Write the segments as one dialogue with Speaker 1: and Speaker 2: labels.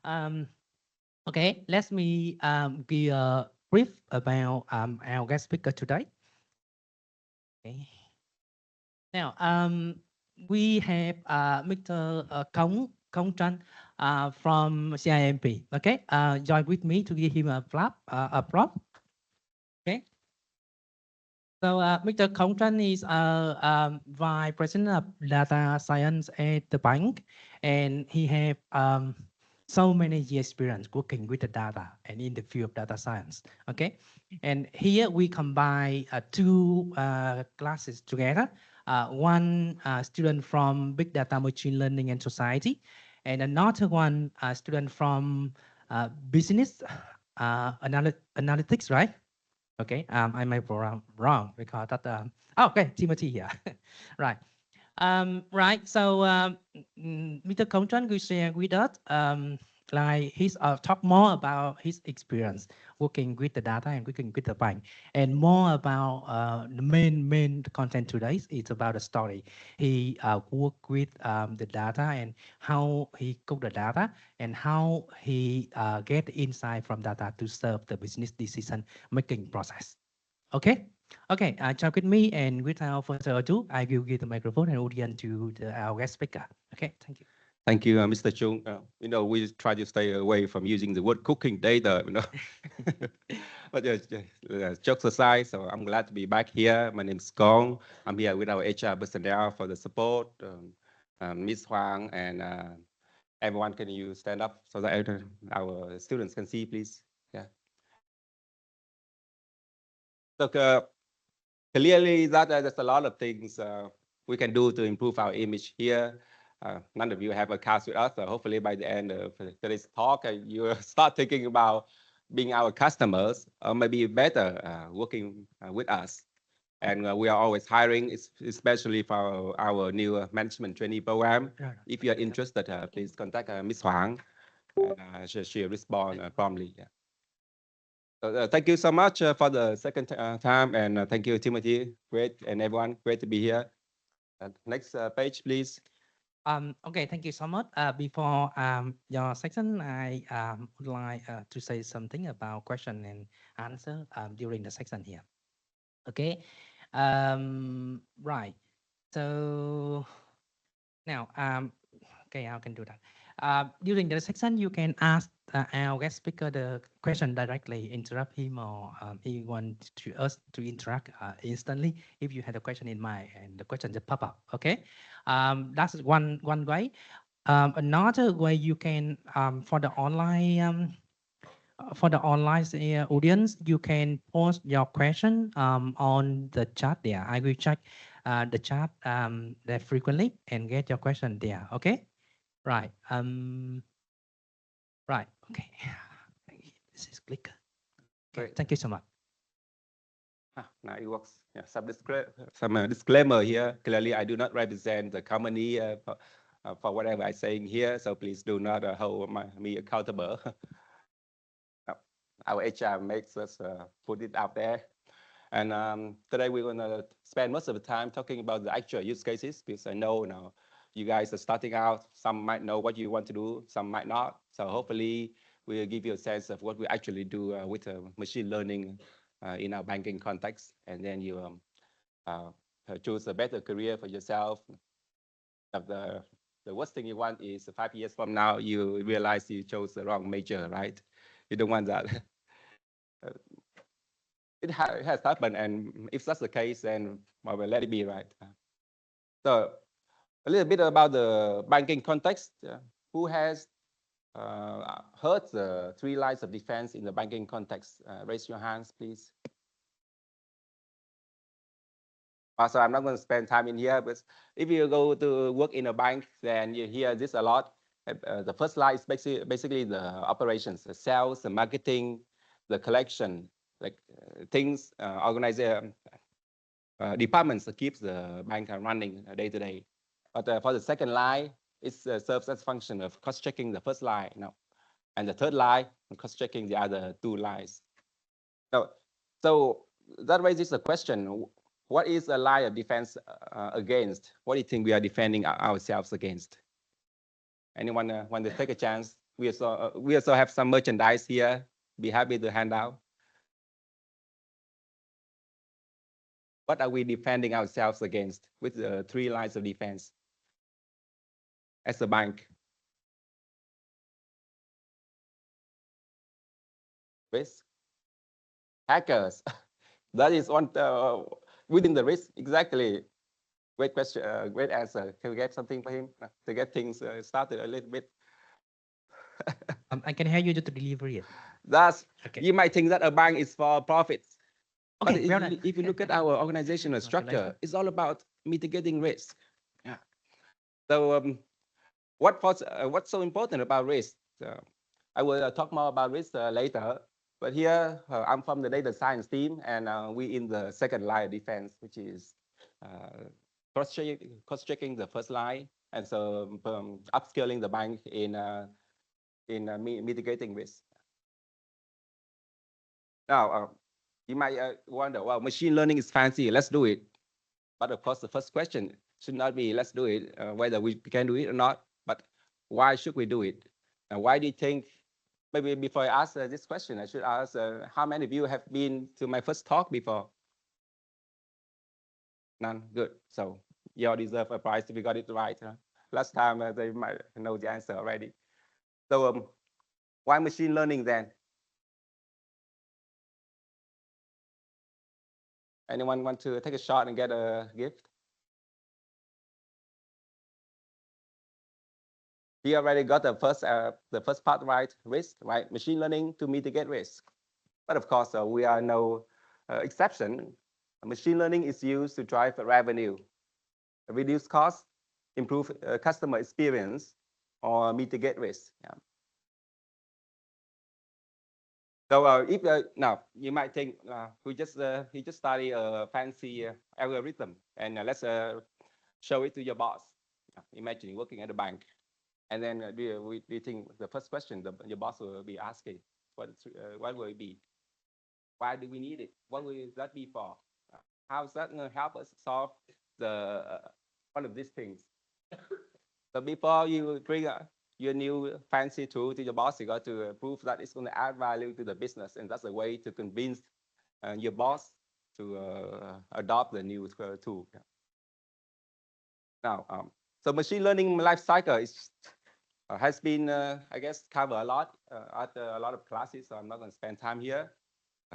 Speaker 1: Um, okay, let me give a brief about our guest speaker today. Okay. Now, we have Mr. Cong Tran from CIMB. Okay, join with me to give him a prop. Okay. So, Mr. Cong Tran is Vice President of Data Science at the bank, and he have so many years experience working with the data and in the field of data science. Okay, and here we combine two classes together. One student from Big Data, Machine Learning and Society, and another one student from Business Analytics, right? Okay, I might be wrong because that. Okay, Timothy here. Right. Right. So, Mr. Công will share with us, like he's talk more about his experience working with the data and working with the bank, and more about the main content today is about the story. He worked with the data and how he cooked the data and how he get insight from data to serve the business decision making process. Okay. Okay, join with me, and without further ado, I will give the microphone and audience to our guest speaker. Okay, thank you.
Speaker 2: Thank you, Mr. Chung. We try to stay away from using the word cooking data. But jokes aside, so I'm glad to be back here. My name is Gong. I'm here with our HR personnel for the support, Ms. Huang, and everyone. Can you stand up so that our students can see, please? Yeah. So clearly, that there's a lot of things we can do to improve our image here. None of you have a cast with us, so hopefully by the end of today's talk, you will start thinking about being our customers, or maybe better working with us. And we are always hiring, especially for our new management trainee program. If you are interested, please contact Ms. Huang. She'll respond promptly. Yeah. So, thank you so much for the second time, and thank you, Timothy. Great, and everyone, great to be here. Next page, please.
Speaker 1: Okay, thank you so much. Before your section, I would like to say something about question and answer during the section here. Okay, right. So now, okay, I can do that. During the section, you can ask our guest speaker the question directly, interrupt him, or he want to us to interact instantly if you had a question in mind and the question just pop up. Okay, that's one way. Another way you can for the online audience, you can post your question on the chat there. I will check the chat there frequently and get your question there. Okay. Right. Right. Okay. This is clicker. Okay. Thank you so much.
Speaker 2: Now it works. Yeah, some disclaimer here. Clearly, I do not represent the company for whatever I'm saying here, so please do not hold me accountable. Our HR makes us put it out there. And today we're going to spend most of the time talking about the actual use cases, because I know now you guys are starting out. Some might know what you want to do, some might not. So hopefully we'll give you a sense of what we actually do with machine learning in our banking context. And then you choose a better career for yourself. The worst thing you want is 5 years from now, you realize you chose the wrong major, right? You don't want that. It has happened, and if that's the case, then well, we'll let it be, right? So a little bit about the banking context. Who has heard the 3 lines of defense in the banking context? Raise your hands, please. So I'm not going to spend time in here, but if you go to work in a bank, then you hear this a lot. The first line is basically the operations, the sales, the marketing, the collection, like things, departments that keeps the bank running day to day. But for the second line, it serves as function of cross-checking the first line, and the third line, cross-checking the other 2 lines. So that raises a question: what is a line of defense against? What do you think we are defending ourselves against? Anyone want to take a chance we also have some merchandise here. Be happy to hand out. What are we defending ourselves against with the 3 lines of defense as a bank? Risk, hackers. That is one within the risk. Exactly. Great question. Great answer. Can we get something for him to get things started a little bit?
Speaker 1: I can help you to deliver it.
Speaker 2: That's
Speaker 1: Okay.
Speaker 2: You might think that a bank is for profits.
Speaker 1: Okay,
Speaker 2: But if you look at our organizational structure, it's all about mitigating risk. Yeah. So what's so important about risk? I will talk more about risk later. But here, I'm from the data science team, and we in the second line of defense, which is cross-checking the first line, and so upscaling the bank in mitigating risk. Now, you might wonder, well, machine learning is fancy, let's do it. But of course, the first question should not be let's do it, whether we can do it or not, but why should we do it? And why do you think, maybe before I ask this question, I should ask, how many of you have been to my first talk before? None, good. So you all deserve a prize if you got it right. Last time they might know the answer already. So why machine learning then? Anyone want to take a shot and get a gift? He already got the first part right, risk, right? Machine learning to mitigate risk. But of course, we are no exception. Machine learning is used to drive revenue, reduce costs, improve customer experience, or mitigate risk. Yeah. So if now you might think he just study a fancy algorithm, and let's show it to your boss. Imagine working at a bank, and then do you think the first question your boss will be asking, what will it be? Why do we need it? What will that be for? How's that going to help us solve the one of these things? So before you bring your new fancy tool to your boss, you got to prove that it's going to add value to the business, and that's a way to convince your boss to adopt the new tool. Now, so machine learning life cycle has been, I guess, covered a lot at a lot of classes, so I'm not going to spend time here.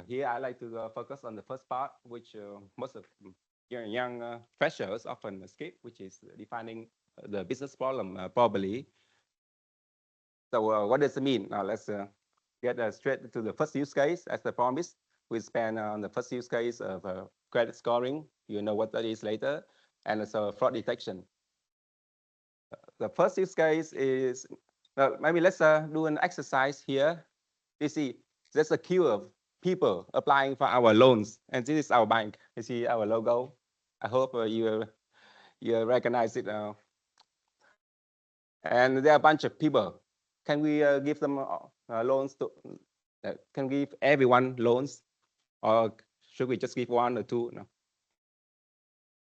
Speaker 2: Here, I like to focus on the first part, which most of young freshers often skip, which is defining the business problem properly. So what does it mean? Now let's get straight to the first use case. As I promised, we spend on the first use case of credit scoring. You know what that is later. And also fraud detection. The first use case is, maybe let's do an exercise here. You see, there's a queue of people applying for our loans, and this is our bank. You see our logo. I hope you recognize it now. And there are a bunch of people. Can we give them loans to? Can we give everyone loans, or should we just give one or two? No.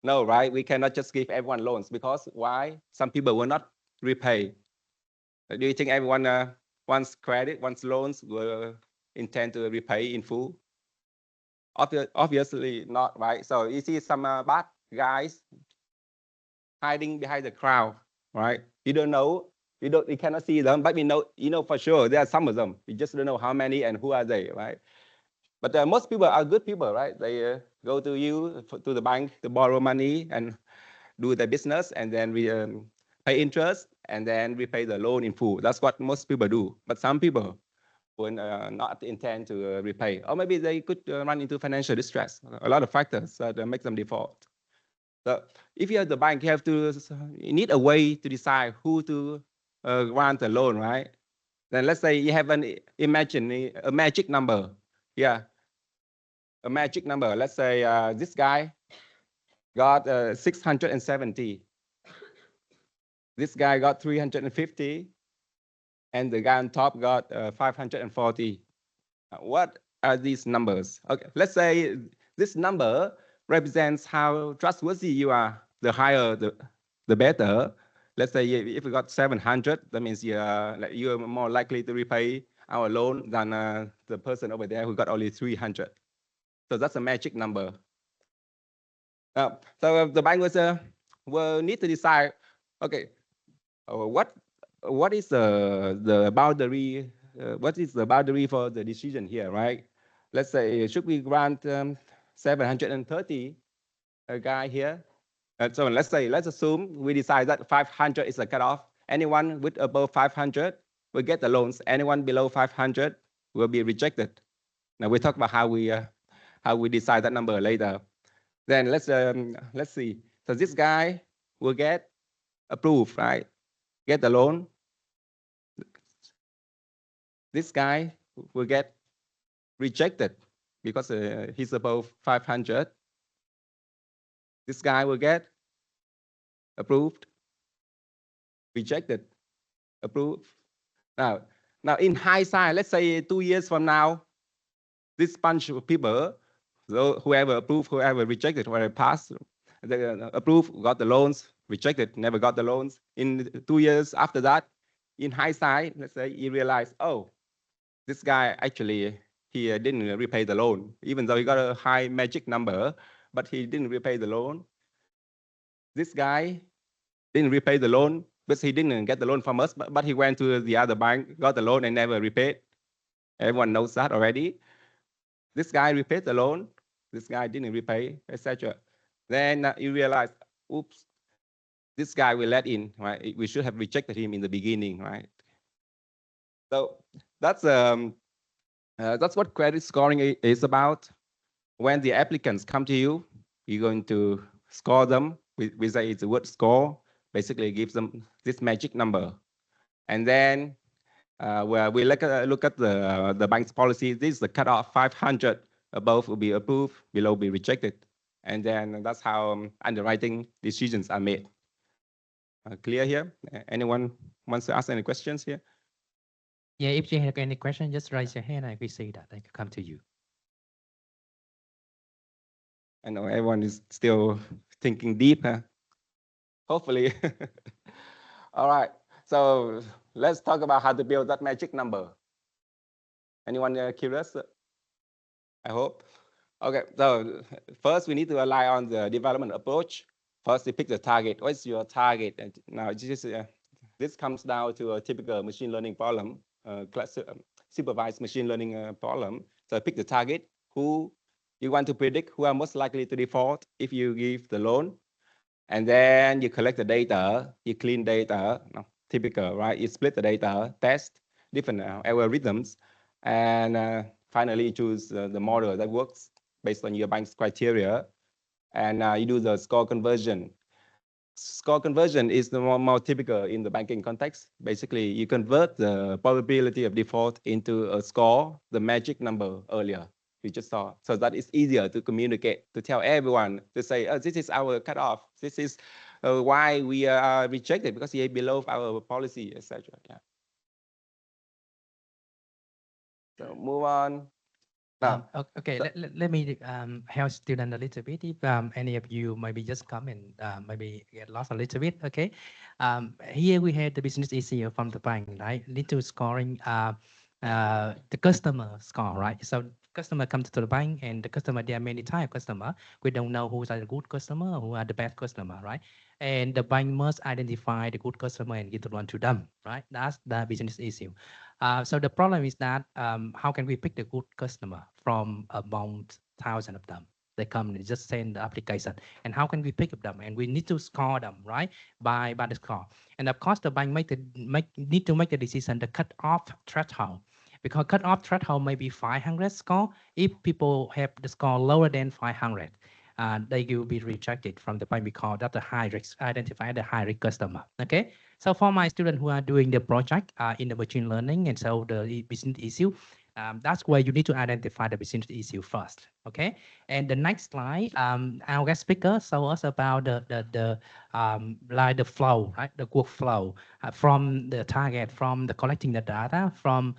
Speaker 2: No, right? We cannot just give everyone loans because why? Some people will not repay. Do you think everyone wants credit, wants loans, will intend to repay in full? Obviously not, right? So you see some bad guys hiding behind the crowd, right? You don't know, you cannot see them, but you know for sure there are some of them. You just don't know how many and who are they, right? But most people are good people, right? They go to you, to the bank to borrow money and do their business, and then we pay interest and then repay the loan in full. That's what most people do. But some people will not intend to repay, or maybe they could run into financial distress. A lot of factors that make them default. So if you're the bank, you need a way to decide who to grant a loan, right? Then let's say you have imagine a magic number. Yeah, a magic number. Let's say this guy got 670. This guy got 350. And the guy on top got 540. What are these numbers? Okay, let's say this number represents how trustworthy you are. The higher, the better. let's say if we got 700, that means you're more likely to repay our loan than the person over there who got only 300. So that's a magic number. So the bank will need to decide, okay, what is the boundary? What is the boundary for the decision here, right? Let's say, should we grant 730 a guy here? So let's assume we decide that 500 is the cutoff. Anyone with above 500 will get the loans. Anyone below 500 will be rejected. Now we talk about how we decide that number later. Then let's see. So this guy will get approved, right? Get the loan. This guy will get rejected because he's above 500. This guy will get approved, rejected, approved. Now in hindsight, let's say 2 years from now, this bunch of people, so whoever approved, whoever rejected, whoever passed, approved, got the loans, rejected, never got the loans. In 2 years after that, in hindsight, let's say you realize, oh, this guy actually, he didn't repay the loan, even though he got a high magic number, but he didn't repay the loan. This guy didn't repay the loan, but he didn't get the loan from us, but he went to the other bank, got the loan and never repaid. Everyone knows that already. This guy repaid the loan, this guy didn't repay, etc. Then you realize, oops, this guy we let in, right? We should have rejected him in the beginning, right? So that's what credit scoring is about. When the applicants come to you, you're going to score them. We say it's a word score. Basically, it gives them this magic number. And then where we look at the bank's policy, this is the cutoff, 500. Above will be approved, below will be rejected. And then that's how underwriting decisions are made. Clear here? Anyone wants to ask any questions here?
Speaker 1: Yeah, if you have any question, just raise your hand and we see that I can come to you.
Speaker 2: I know everyone is still thinking deep. Huh? Hopefully. All right. So let's talk about how to build that magic number. Anyone curious? I hope. Okay. So first, we need to rely on the development approach. First, you pick the target. What's your target? And now, this comes down to a typical machine learning problem, supervised machine learning problem. So pick the target. Who you want to predict who are most likely to default if you give the loan. And then you collect the data, you clean data, typical, right? You split the data, test different algorithms, and finally choose the model that works based on your bank's criteria. And you do the score conversion. Score conversion is the more typical in the banking context. Basically, you convert the probability of default into a score, the magic number earlier we just saw, so that it's easier to communicate, to tell everyone, to say, oh, this is our cutoff. This is why we are rejected, because he is below our policy, etc. Yeah. So move on.
Speaker 1: Okay, let me help student a little bit. If any of you maybe just come and maybe get lost a little bit, okay? Here we had the business issue from the bank, right? Need to scoring the customer score, right? So customer comes to the bank and the customer, there are many type of customer. We don't know who are the good customer, who are the bad customer, right? And the bank must identify the good customer and give the loan to them, right? That's the business issue. So the problem is that how can we pick the good customer from among thousands of them? They come and just send the application, and how can we pick up them? And we need to score them, right, by the score. And of course, the bank need to make the decision, the cut-off threshold, because cut-off threshold may be 500 score. If people have the score lower than 500, they will be rejected from the bank because that's a high risk, identify the high risk customer. Okay. So for my students who are doing the project in the machine learning and so the business issue, That's where you need to identify the business issue first. Okay. And the next slide, our guest speaker show us about the flow, right? The workflow from the target, from the collecting the data, from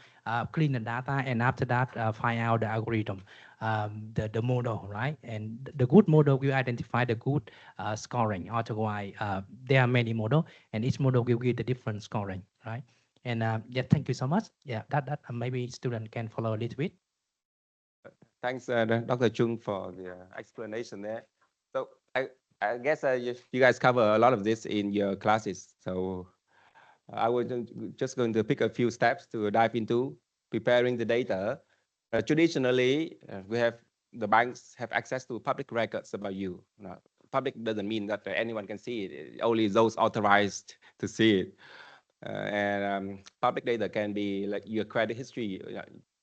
Speaker 1: clean the data, and after that find out the algorithm, the model, right? And the good model will identify the good scoring. Otherwise, there are many models, and each model will give the different scoring, right? And yeah, thank you so much. Yeah, that maybe student can follow a little bit.
Speaker 2: Thanks, Dr. Chung, for the explanation there. So I guess you guys cover a lot of this in your classes. So I was just going to pick a few steps to dive into preparing the data. Traditionally, we have the banks have access to public records about you. Public doesn't mean that anyone can see it. Only those authorized to see it. And public data can be like your credit history.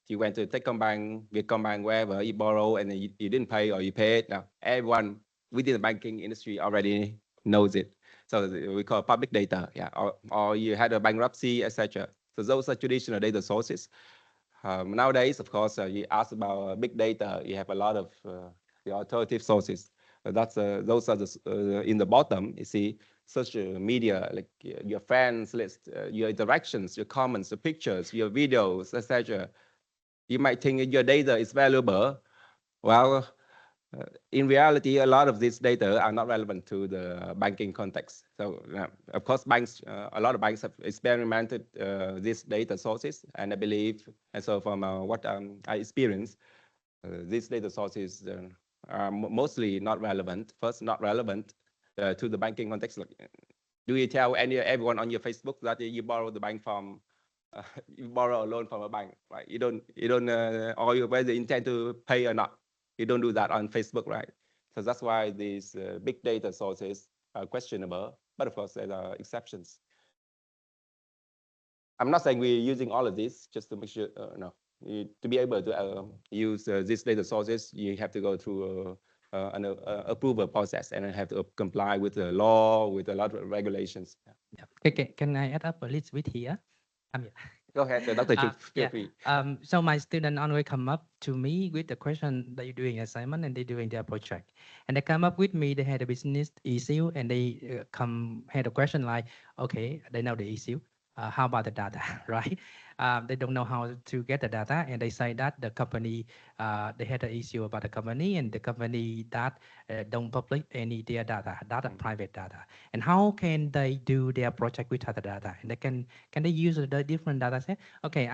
Speaker 2: You went to Techcombank, Vietcombank, wherever you borrow and you didn't pay or you paid. Now everyone within the banking industry already knows it. So we call public data, yeah. Or you had a bankruptcy, etc. So those are traditional data sources. Nowadays, of course, you ask about big data. You have a lot of the alternative sources. Those are in the bottom. You see social media, like your friends list, your interactions, your comments, your pictures, your videos, etc. You might think your data is valuable. Well, in reality, a lot of these data are not relevant to the banking context. So, of course, a lot of banks have experimented these data sources, and I believe, and so from what I experienced, these data sources are mostly not relevant. First, not relevant to the banking context. Like, do you tell everyone on your Facebook that you borrow the bank from, you borrow a loan from a bank, right? Or whether you intend to pay or not. You don't do that on Facebook, right? So that's why these big data sources are questionable, but of course there are exceptions. I'm not saying we're using all of this just to make sure, no. To be able to use these data sources, you have to go through an approval process and have to comply with the law, with a lot of regulations.
Speaker 1: Yeah. Okay, can I add up a little bit here? Yeah.
Speaker 2: Go ahead, Dr. Chu, feel
Speaker 1: Yeah.
Speaker 2: free.
Speaker 1: So my student always come up to me with the question they're doing assignment and they're doing their project, and they come up with me. They had a business issue and they had a question like, okay, they know the issue. How about the data, right? They don't know how to get the data, and they say that the company they had an issue about the company, and the company that don't publish any their data, private data. And how can they do their project without the data? And they can they use the different data set? Okay,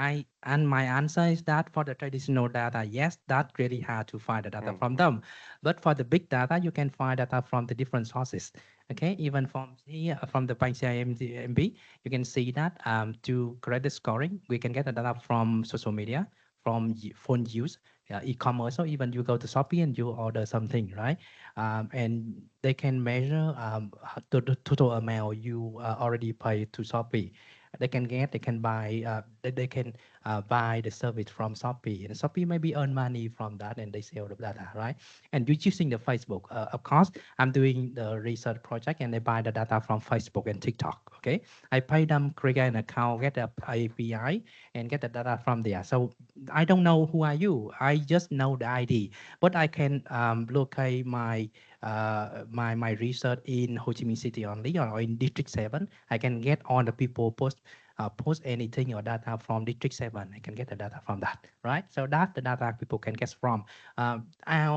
Speaker 1: and my answer is that for the traditional data, yes, that really hard to find the data from them. But for the big data, you can find data from the different sources. Okay, even from here, from the bank CIMB, you can see that to credit scoring, we can get the data from social media, from phone use, e-commerce, or even you go to Shopee and you order something, right? And they can measure the total amount you already paid to Shopee. They can buy, they can buy the service from Shopee, and Shopee maybe earn money from that, and they sell the data, right? And you're using the Facebook. Of course, I'm doing the research project, and they buy the data from Facebook and TikTok. Okay, I pay them, create an account, get the API, and get the data from there. So I don't know who are you. I just know the ID, but I can locate my research in Ho Chi Minh City only or in District 7. I can get all the people post anything or data from District 7. I can get the data from that, right? So that's the data people can get from.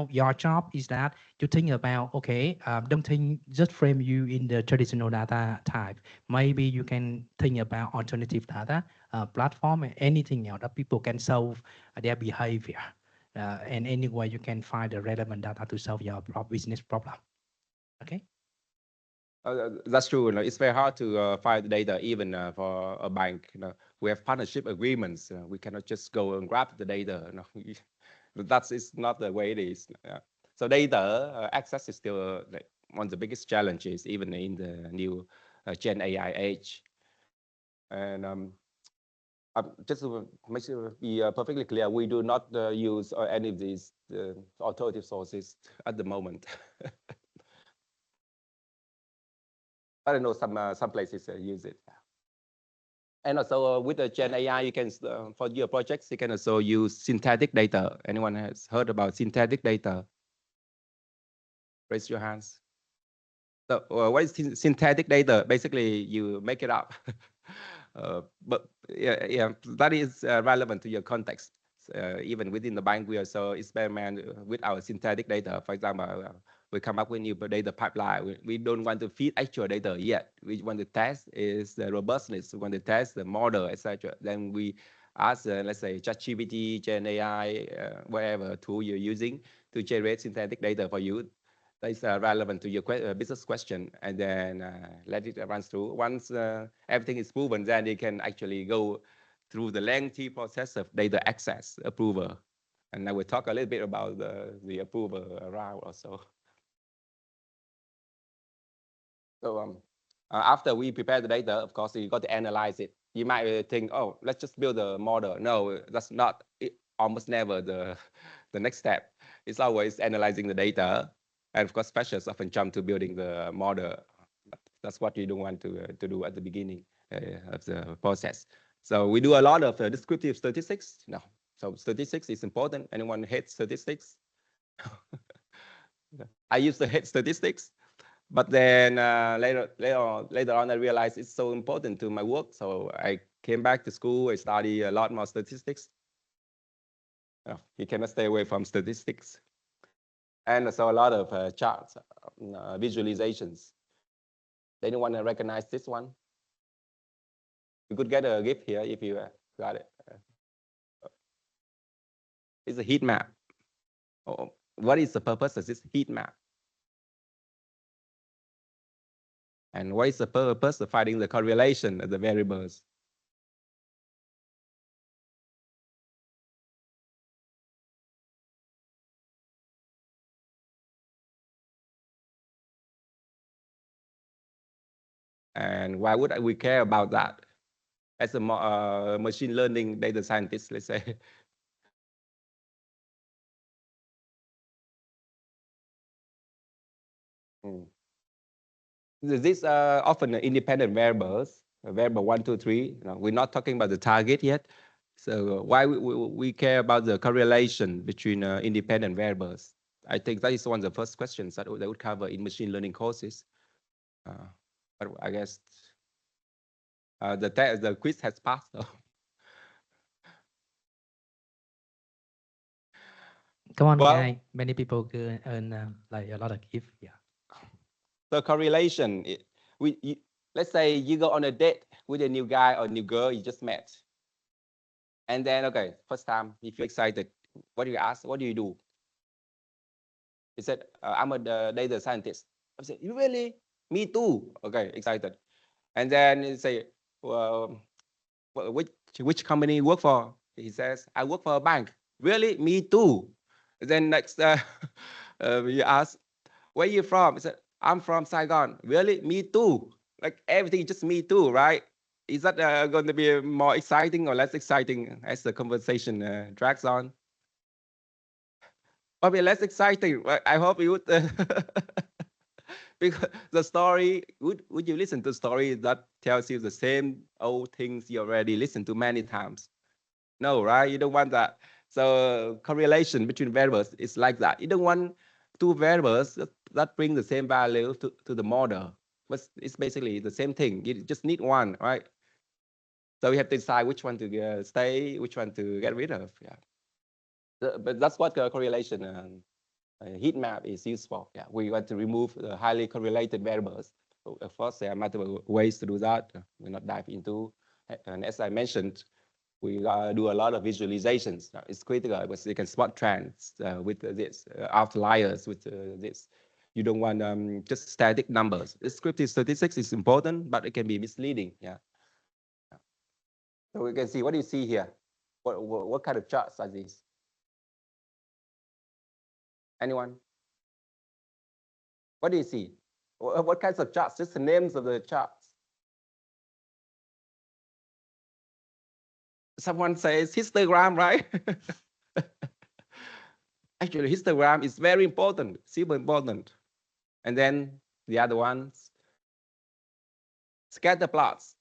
Speaker 1: Your job is that you think about, okay, don't think just frame you in the traditional data type. Maybe you can think about alternative data, platform, and anything else that people can solve their behavior. And anywhere you can find the relevant data to solve your business problem. Okay.
Speaker 2: That's true. It's very hard to find the data even for a bank. We have partnership agreements. We cannot just go and grab the data. That's it's not the way it is. So data access is still like one of the biggest challenges, even in the new Gen AI age. And just to make sure be perfectly clear, we do not use any of these alternative sources at the moment. I don't know, some places use it. And also with the Gen AI, you can, for your projects, you can also use synthetic data. Anyone has heard about synthetic data? Raise your hands. So what is synthetic data? Basically, you make it up. But yeah, that is relevant to your context. Even within the bank, we also experiment with our synthetic data. For example, we come up with new data pipeline. We don't want to feed actual data yet. We want to test is the robustness. We want to test the model, etc. Then we ask, let's say, ChatGPT, Gen AI, whatever tool you're using to generate synthetic data for you that is relevant to your business question, and then let it run through. Once everything is proven, then you can actually go through the lengthy process of data access approval. And I will talk a little bit about the approval round also. So after we prepare the data, of course, you got to analyze it. You might think, oh, let's just build a model. No, that's not almost never the next step. It's always analyzing the data. And of course, specialists often jump to building the model. But that's what you don't want to do at the beginning of the process. So we do a lot of descriptive statistics. No, so statistics is important. Anyone hates statistics? I used to hate statistics. But then later on, I realized it's so important to my work. So I came back to school. I studied a lot more statistics. You cannot stay away from statistics. And so a lot of charts, visualizations. They don't want to recognize this one. You could get a gift here if you got it. It's a heat map. Oh, what is the purpose of this heat map? And what is the purpose of finding the correlation of the variables? And why would we care about that? As a machine learning data scientist, let's say. These are often independent variables, variable 1, 2, 3. We're not talking about the target yet. So why we care about the correlation between independent variables? I think that is one of the first questions that they would cover in machine learning courses. But I guess the quiz has passed. Though.
Speaker 1: Come on, guy. Many people earn like a lot of gift. Yeah.
Speaker 2: The correlation, let's say you go on a date with a new guy or new girl you just met. And then, okay, first time, if you're excited, what do you ask? What do you do? He said, I'm a data scientist. I said, you really? Me too. Okay, excited. And then he say, well, which company you work for? He says, I work for a bank. Really? Me too. Then next, you ask, where you from? He said, I'm from Saigon. Really? Me too. Like everything, just me too, right? Is that going to be more exciting or less exciting as the conversation drags on? Probably less exciting. I hope you would. Because the story, would you listen to a story that tells you the same old things you already listened to many times? No, right? You don't want that. So correlation between variables is like that. You don't want two variables that bring the same value to the model. But it's basically the same thing. You just need one, right? So we have to decide which one to stay, which one to get rid of. Yeah. But that's what correlation heat map is used for. Yeah, we want to remove the highly correlated variables. So of course, there are multiple ways to do that. We'll not dive into. And as I mentioned, we do a lot of visualizations. It's critical because you can spot trends with this, outliers with this. You don't want just static numbers. Descriptive statistics is important, but it can be misleading. Yeah. So we can see, what do you see here? What kind of charts are these? Anyone? What do you see? What kinds of charts? Just the names of the charts. Someone says histogram, right? Actually, histogram is very important, super important. And then the other ones, scatter plots.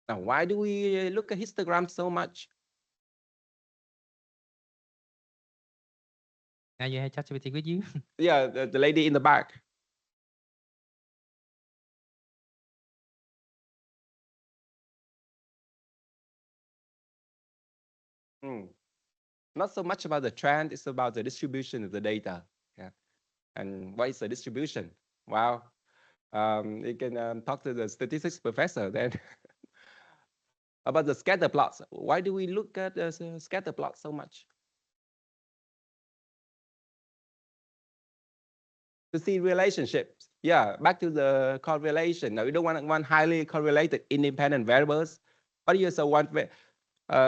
Speaker 2: Now, why do we look at histogram so much?
Speaker 1: Now you have ChatGPT with you.
Speaker 2: Yeah, the lady in the back. Hmm. Not so much about the trend, it's about the distribution of the data. Yeah. And what is the distribution? Wow. You can talk to the statistics professor then. About the scatter plots. Why do we look at the scatter plots so much? To see relationships. Yeah, back to the correlation. Now, we don't want highly correlated independent variables, but you also want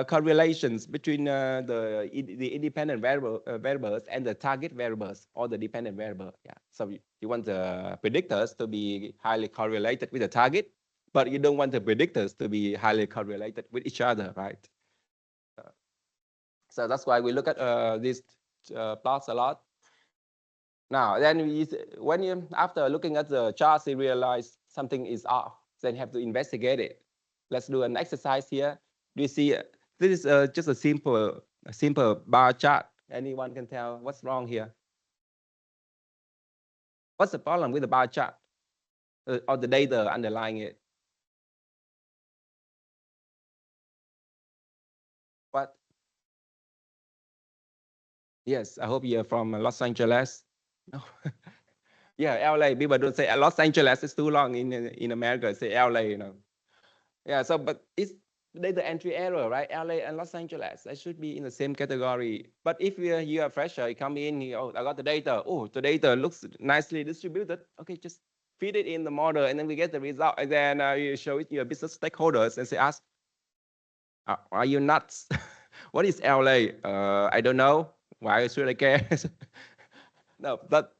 Speaker 2: correlations between the independent variables and the target variables or the dependent variable. Yeah. So you want the predictors to be highly correlated with the target, but you don't want the predictors to be highly correlated with each other, right? So that's why we look at these plots a lot. Now, then when you, after looking at the charts, you realize something is off, then you have to investigate it. Let's do an exercise here. Do you see, this is just a simple bar chart. Anyone can tell what's wrong here? What's the problem with the bar chart or the data underlying it? What? Yes, I hope you're from Los Angeles. No. Yeah, LA. People don't say Los Angeles. It's too long in America. Say LA. Yeah. So, but it's data entry error, right? LA and Los Angeles. They should be in the same category. But if you're a fresher, you come in. Oh, I got the data. Oh, the data looks nicely distributed. Okay, just feed it in the model, and then we get the result. And then you show it to your business stakeholders and say, ask, are you nuts? What is LA? I don't know. Why should I care? No, but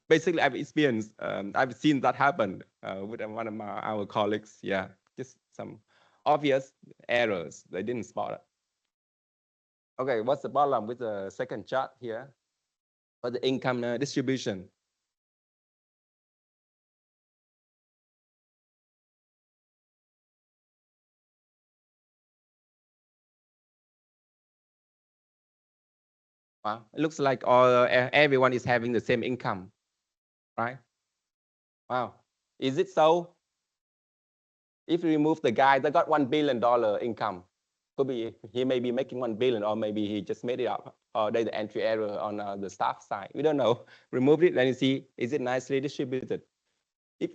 Speaker 2: basically I've experienced, I've seen that happen with one of our colleagues. Yeah, just some obvious errors. They didn't spot it. Okay, what's the problem with the second chart here? For the income distribution. Wow, it looks like everyone is having the same income, right? Wow, is it so? If you remove the guy that got $1 billion income, could be he may be making 1 billion, or maybe he just made it up, or there's the entry error on the staff side. We don't know. Remove it, then you see, is it nicely distributed? If,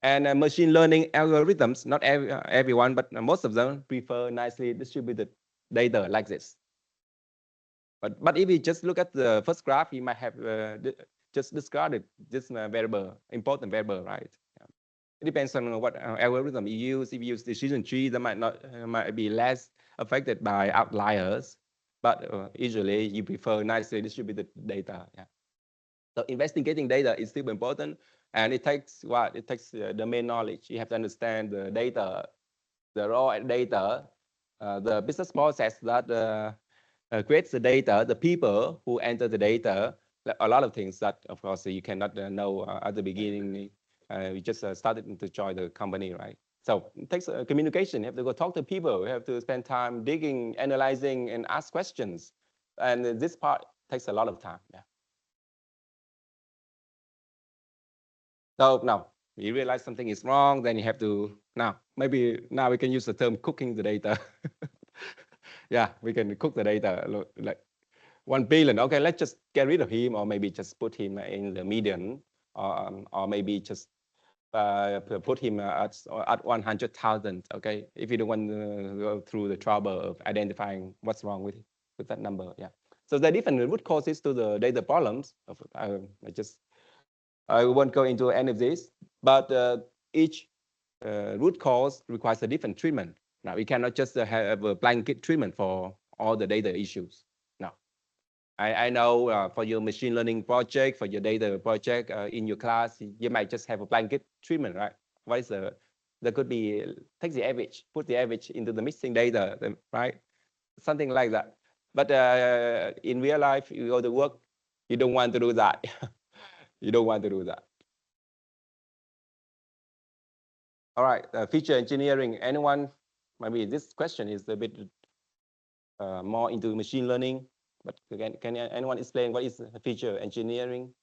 Speaker 2: and machine learning algorithms, not everyone, but most of them prefer nicely distributed data like this. But if you just look at the first graph, you might have just discarded this variable, important variable, right? It depends on what algorithm you use. If you use decision tree, that might be less affected by outliers. But usually you prefer nicely distributed data. Yeah. So investigating data is super important, and it takes what? It takes domain knowledge. You have to understand the data, the raw data, the business process that creates the data, the people who enter the data, a lot of things that, of course, you cannot know at the beginning. We just started to join the company, right? So it takes communication. You have to go talk to people. You have to spend time digging, analyzing, and ask questions. And this part takes a lot of time. Yeah. So now you realize something is wrong, then you have to, maybe now we can use the term cooking the data. Yeah, we can cook the data like 1 billion. Okay, let's just get rid of him, or maybe just put him in the median, or maybe just put him at 100,000. Okay, if you don't want to go through the trouble of identifying what's wrong with that number. Yeah. So there are different root causes to the data problems. I won't go into any of this, but each root cause requires a different treatment. Now, we cannot just have a blanket treatment for all the data issues. No. I know for your machine learning project, for your data project in your class, you might just have a blanket treatment, right? What is there could be, take the average, put the average into the missing data, right? Something like that. But in real life, you go to work, you don't want to do that. You don't want to do that. All right, feature engineering. Anyone maybe this question is a bit more into machine learning, but can anyone explain what is feature engineering?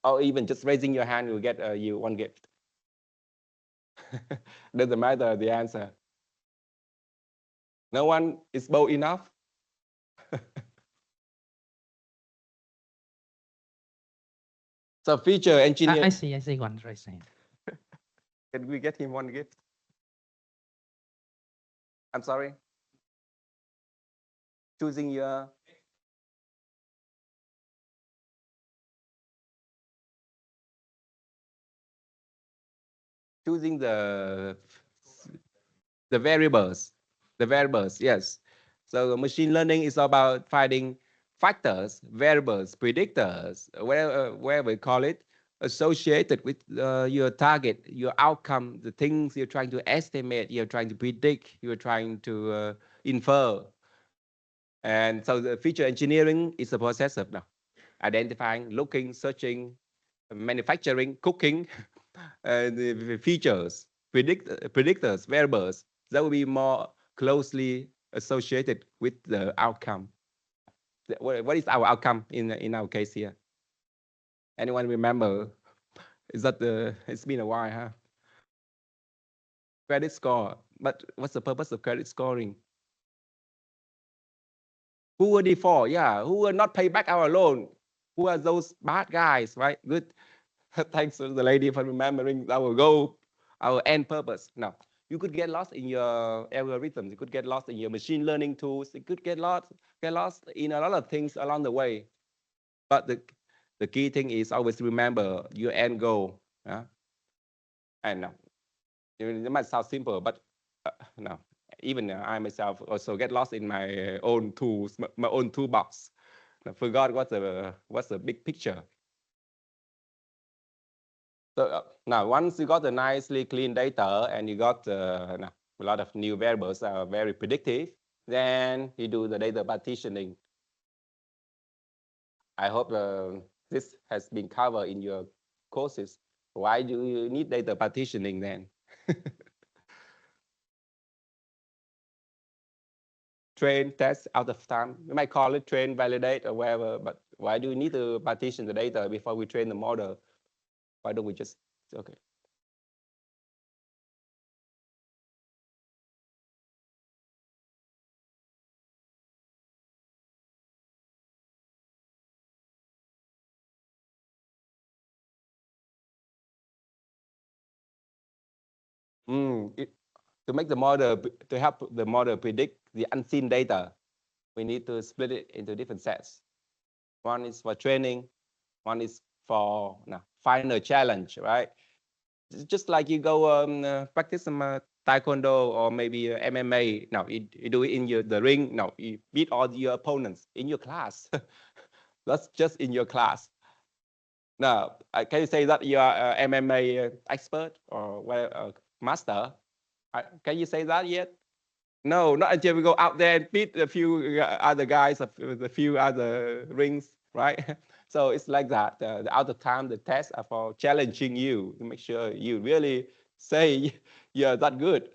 Speaker 2: Or even just raising your hand, you'll get you one gift. Doesn't matter the answer. No one is bold enough. So feature engineer.
Speaker 1: I see one right hand.
Speaker 2: Can we get him one gift? I'm sorry. Choosing the variables, yes. So machine learning is about finding factors, variables, predictors, where we call it, associated with your target, your outcome, the things you're trying to estimate, you're trying to predict, you're trying to infer. And so the feature engineering is a process of now identifying, looking, searching, manufacturing, cooking, the features, predictors, variables that will be more closely associated with the outcome. What is our outcome in our case here? Anyone remember? Is that it's been a while, huh? Credit score. But what's the purpose of credit scoring? Who will default? Yeah, who will not pay back our loan? Who are those bad guys, right? Good. Thanks to the lady for remembering our goal, our end purpose. Now, you could get lost in your algorithms. You could get lost in your machine learning tools. You could get lost in a lot of things along the way. But the key thing is always remember your end goal. Yeah? And it might sound simple, but no. Even I myself also get lost in my own tools, my own toolbox. I forgot what's the big picture. So now, once you got the nicely clean data and you got a lot of new variables that are very predictive, then you do the data partitioning. I hope this has been covered in your courses. Why do you need data partitioning then? Train, test, out of time. You might call it train, validate, or whatever, but why do you need to partition the data before we train the model? Why don't we just, okay. To make the model, to help the model predict the unseen data, we need to split it into different sets. One is for training, one is for final challenge, right? It's just like you go practice some taekwondo or maybe MMA. Now you do it in the ring. Now you beat all your opponents in your class. That's just in your class. Now, can you say that you are an MMA expert or master? Can you say that yet? No, not until we go out there and beat a few other guys, a few other rings, right? So it's like that. The out of time, the tests are for challenging you to make sure you really say you're that good.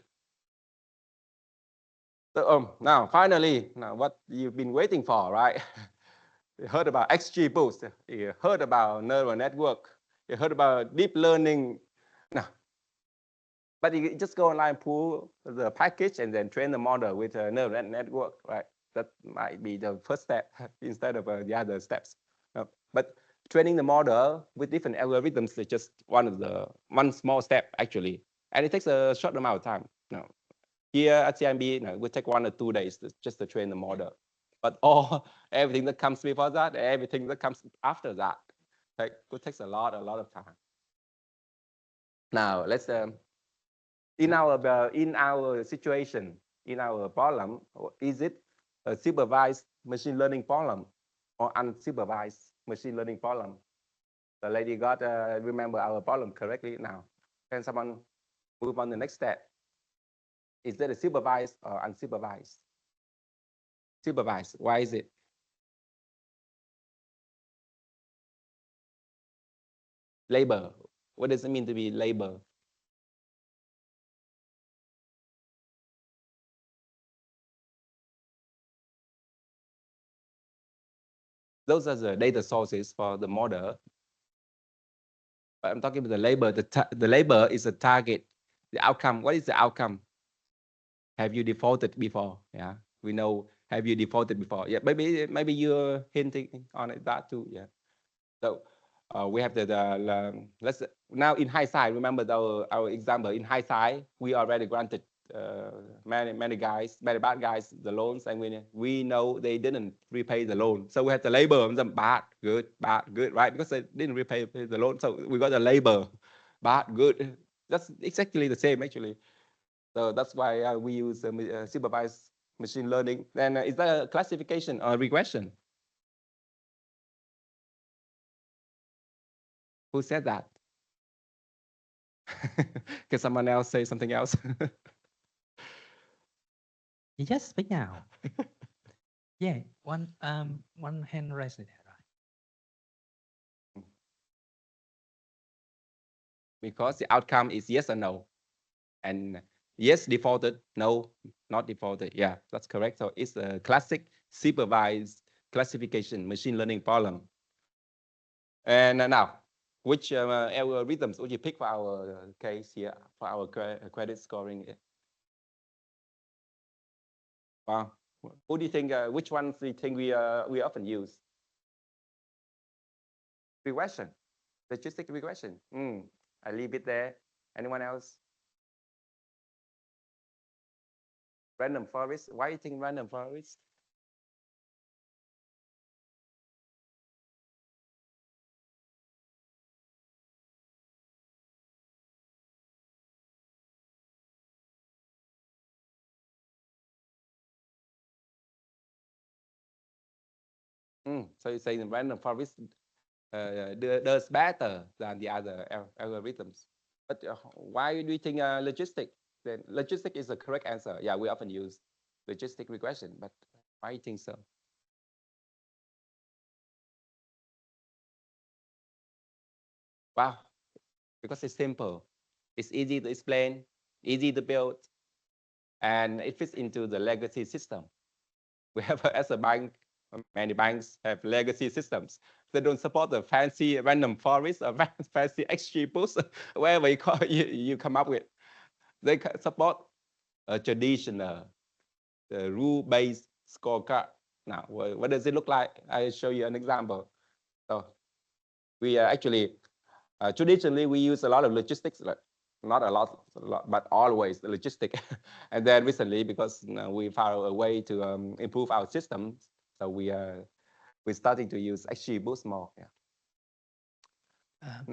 Speaker 2: So now, finally, what you've been waiting for, right? You heard about XGBoost. You heard about neural network. You heard about deep learning. Now, but you just go online, pull the package, and then train the model with a neural network, right? That might be the first step instead of the other steps. But training the model with different algorithms is just one small step actually, and it takes a short amount of time. Now, here at CIMB, it would take 1 or 2 days just to train the model. But everything that comes before that, everything that comes after that, it takes a lot of time. Now let's in our situation, in our problem, is it a supervised machine learning problem or unsupervised machine learning problem? The lady got remember our problem correctly now. Can someone move on the next step? Is that a supervised or unsupervised? Supervised. Why is it? Labor. What does it mean to be labor? Those are the data sources for the model. But I'm talking about the labor. The labor is the target, the outcome. What is the outcome? Have you defaulted before? Yeah, we know. Have you defaulted before? Yeah, maybe you're hinting on it, that too. Yeah. So we have let's now in hindsight. Remember our example. In hindsight, we already granted many bad guys the loans, and we know they didn't repay the loan. So we have to label them bad, good, right? Because they didn't repay the loan, so we got the label bad, good. That's exactly the same actually. So that's why we use supervised machine learning. Then is that a classification or regression? Who said that? Can someone else say something else?
Speaker 1: You just speak now. Yeah, one hand raised there, right?
Speaker 2: Because the outcome is yes or no. And yes, defaulted, no, not defaulted. Yeah, that's correct. So it's a classic supervised classification machine learning problem. And now, which algorithms would you pick for our case here, for our credit scoring? Wow. Who do you think, which ones do you think we often use? Regression, logistic regression. I leave it there. Anyone else? Random forest. Why do you think random forest? So you say the random forest does better than the other algorithms. But why do you think logistic? Then logistic is the correct answer. Yeah, we often use logistic regression, but why do you think so? Wow, because it's simple. It's easy to explain, easy to build, and it fits into the legacy system. We have, as a bank, many banks have legacy systems. They don't support the fancy random forest or fancy XGBoost, whatever you come up with. They support a traditional rule-based scorecard. Now, what does it look like? I'll show you an example. So we actually, traditionally, we use a lot of logistics, like not a lot, but always the logistic. And then recently, because we found a way to improve our systems, so we're starting to use XGBoost more. Yeah.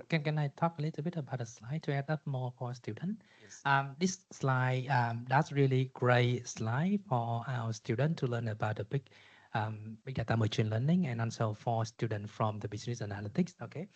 Speaker 1: Can I talk a little bit about the slide to add up more for student?
Speaker 2: Yes.
Speaker 1: This slide, that's really great slide for our student to learn about the big data machine learning, and also for student from the business analytics. Okay.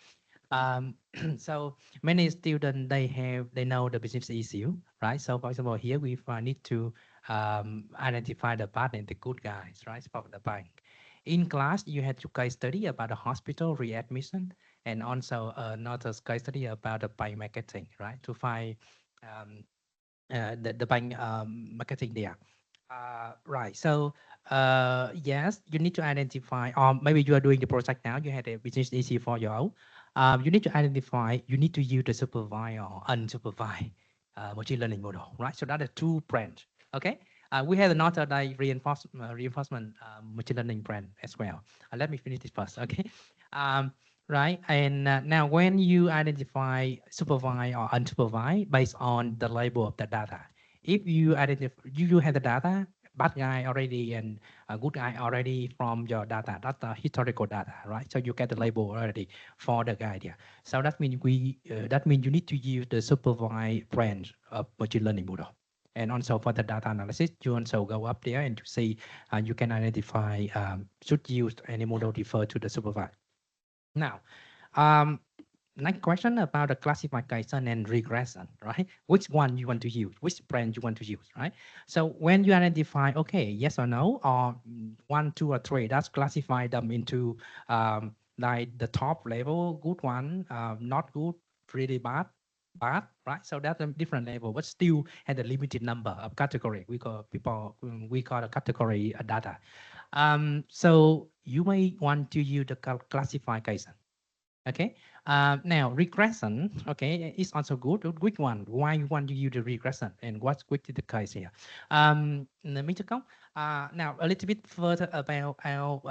Speaker 1: So many students they know the business issue, right? So for example, here we need to identify the bad and the good guys, right? For the bank. In class, you had to case study about the hospital readmission, and also another case study about the bank marketing, right? To find the bank marketing there. Right. So yes, you need to identify, or maybe you are doing the project now. You had a business issue for your own. You need to identify. You need to use the supervised or unsupervised machine learning model, right? So that are two branch. Okay. We have another like reinforcement machine learning brand as well. Let me finish this first. Okay. Um, right. And now when you identify supervised or unsupervised based on the label of the data, if you identify, you have the data, bad guy already and a good guy already from your data. That's the historical data, right? So you get the label already for the guy there. So that means that means you need to use the supervised branch of machine learning model. And also for the data analysis, you also go up there and you see you can identify should use any model refer to the supervised. Now, um, next question about the classification and regression, right? Which one you want to use, which brand you want to use, right? So when you identify, okay, yes or no, or one, two, or three, that's classify them into like the top level, good one, not good, pretty bad, right? So that's a different level, but still had a limited number of category. We call the category data. So you may want to use the classification. Okay. Now regression, okay, is also good. Which one? Why you want to use the regression, and what's which is the case here? Let me just go. Now a little bit further about our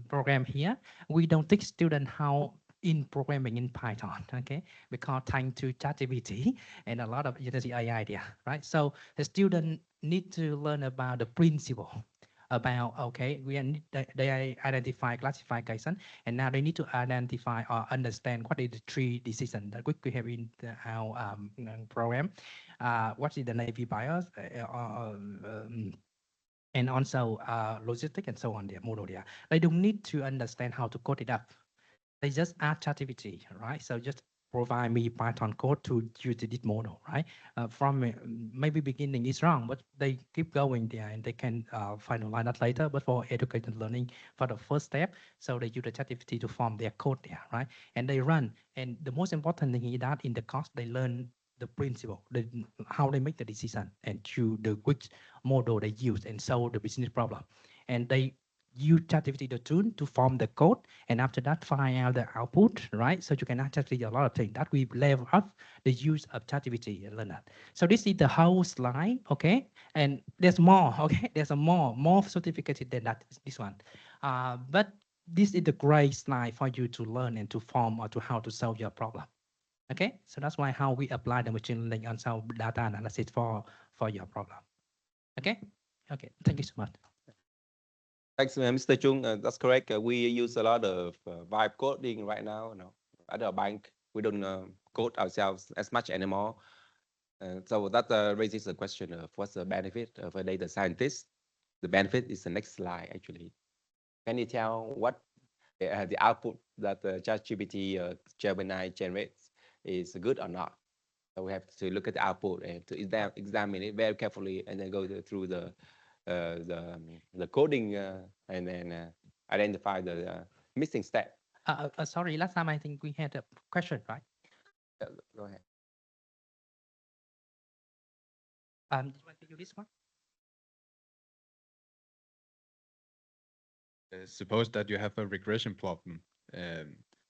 Speaker 1: program here. We don't teach students how in programming in Python, okay? Because thanks to ChatGPT and a lot of generative AI idea, right? So the student need to learn about the principle about, okay, they identify classification, and now they need to identify or understand what is the three decisions that we have in our program. What is the naive bias, and also logistic and so on, their model there. They don't need to understand how to code it up. They just add ChatGPT, right? So just provide me Python code to use this model, right? From maybe beginning is wrong, but they keep going there and they can finalize that later. But for educated learning, for the first step, so they use the ChatGPT to form their code there, right? And they run. And the most important thing is that in the course, they learn the principle, how they make the decision and choose the which model they use and solve the business problem. And they use ChatGPT the tool to form the code, and after that find out the output, right? So you can actually do a lot of things that we level up the use of ChatGPT and learn that. So this is the whole slide, okay? And there's more, okay? There's a more sophisticated than that, this one. But this is the great slide for you to learn and to form or to how to solve your problem. Okay, so that's why how we apply the machine learning on solve data analysis for your problem. Okay, okay, thank you so much.
Speaker 2: Thanks, Mr. Chung. That's correct. We use a lot of vibe coding right now. At our bank, we don't code ourselves as much anymore. So that raises the question of what's the benefit of a data scientist. The benefit is the next slide, actually. Can you tell what the output that ChatGPT Gemini generates is good or not? So we have to look at the output and to examine it very carefully, and then go through the coding and then identify the missing step.
Speaker 1: Sorry, last time I think we had a question, right?
Speaker 2: Go ahead.
Speaker 1: Do you want to do this one?
Speaker 3: Suppose that you have a regression problem.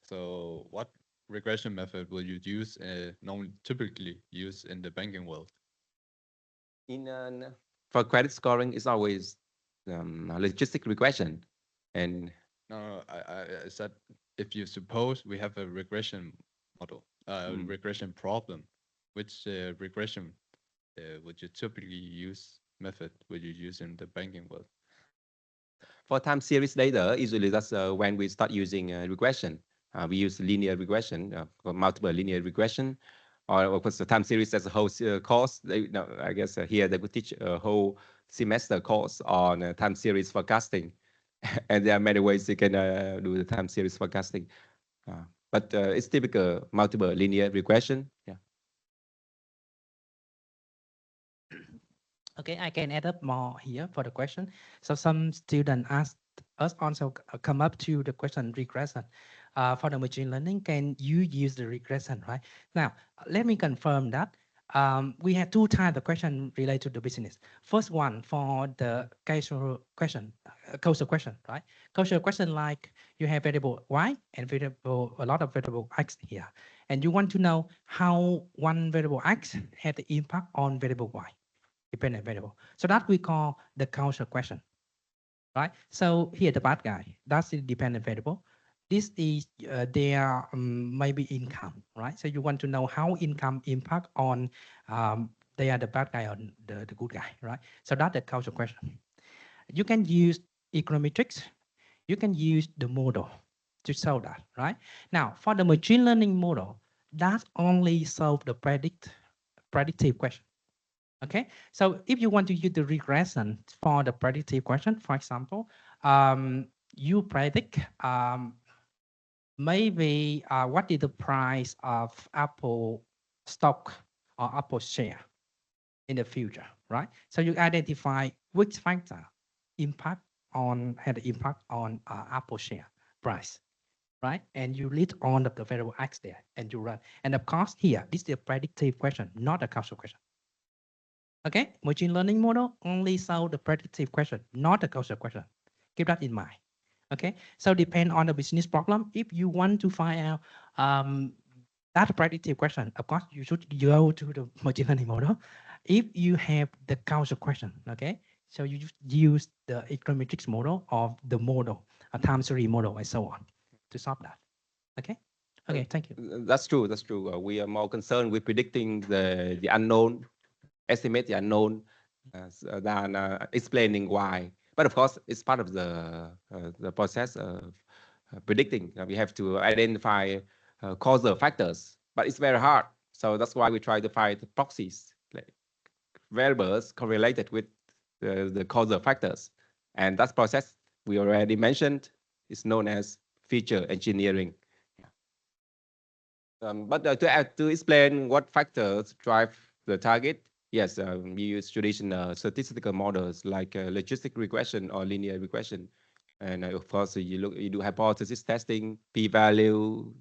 Speaker 3: So what regression method will you use, normally typically use in the banking world?
Speaker 2: For credit scoring, it's always logistic regression. And
Speaker 3: No, I said if you suppose we have a regression model, regression problem, which regression would you typically use method would you use in the banking world?
Speaker 2: for time series data, usually that's when we start using regression. We use linear regression, or multiple linear regression, or of course the time series as a whole course. I guess here they would teach a whole semester course on time series forecasting, and there are many ways you can do the time series forecasting. But it's typical multiple linear regression. Yeah.
Speaker 1: Okay, I can add up more here for the question. So some student asked us also come up to the question regression. For the machine learning, can you use the regression, right? Now, let me confirm that. We have two types of question related to the business. First one for the causal question, right? Causal question like you have variable y and a lot of variable x here. And you want to know how one variable x had the impact on variable y, dependent variable. So that we call the causal question, right? So here the bad guy, that's the dependent variable. This is their maybe income, right? So you want to know how income impact on they are the bad guy or the good guy, right? So that's the causal question. You can use econometrics. You can use the model to solve that, right? Now for the machine learning model, that only solve the predictive question. Okay, so if you want to use the regression for the predictive question, for example, you predict maybe what is the price of Apple stock or Apple share in the future, right? So you identify which factor had the impact on Apple share price. right? And you read on the variable x there and you run. And of course here, this is a predictive question, not a causal question. Okay, machine learning model only solve the predictive question, not the causal question. Keep that in mind. Okay, so depend on the business problem. If you want to find out that predictive question, of course you should go to the machine learning model. If you have the causal question, okay, so you just use the econometrics model or the model, a time series model, and so on, to solve that. Okay. Okay. Thank you.
Speaker 2: That's true. That's true. We are more concerned with predicting the unknown, estimate the unknown, than explaining why. But of course, it's part of the process of predicting. We have to identify causal factors, but it's very hard. So that's why we try to find proxies, like variables correlated with the causal factors. And that process we already mentioned is known as feature engineering. But to explain what factors drive the target, yes, we use traditional statistical models like logistic regression or linear regression. And of course, you do hypothesis testing, p-value,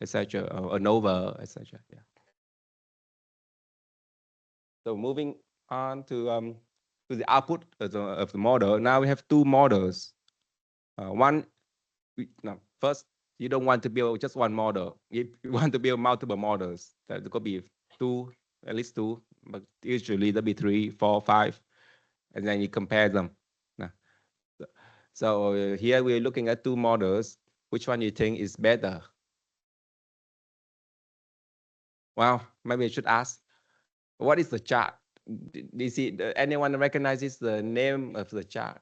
Speaker 2: etc., or ANOVA, etc. Yeah. So moving on to the output of the model. Now we have two models. One, first, you don't want to build just one model. If you want to build multiple models, there could be two, at least two, but usually there'll be 3, 4, 5, and then you compare them. So here we're looking at two models. Which one you think is better? Well, maybe I should ask, what is the chart? Do you see, anyone recognizes the name of the chart?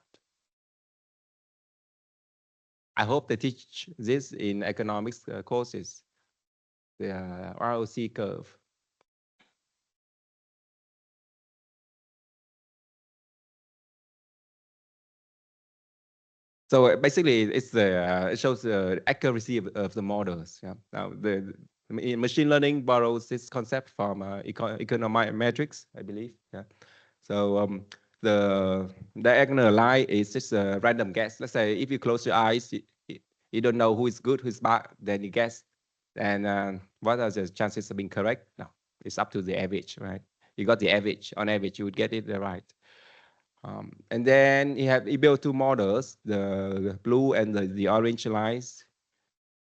Speaker 2: I hope they teach this in economics courses, the ROC curve. So basically, it shows the accuracy of the models. Yeah. Now, machine learning borrows this concept from econometrics, I believe. Yeah. So the diagonal line is just a random guess. Let's say if you close your eyes, you don't know who is good, who's bad, then you guess. And what are the chances of being correct? No, it's up to the average, right? You got the average. On average, you would get it right. And then you build two models, the blue and the orange lines.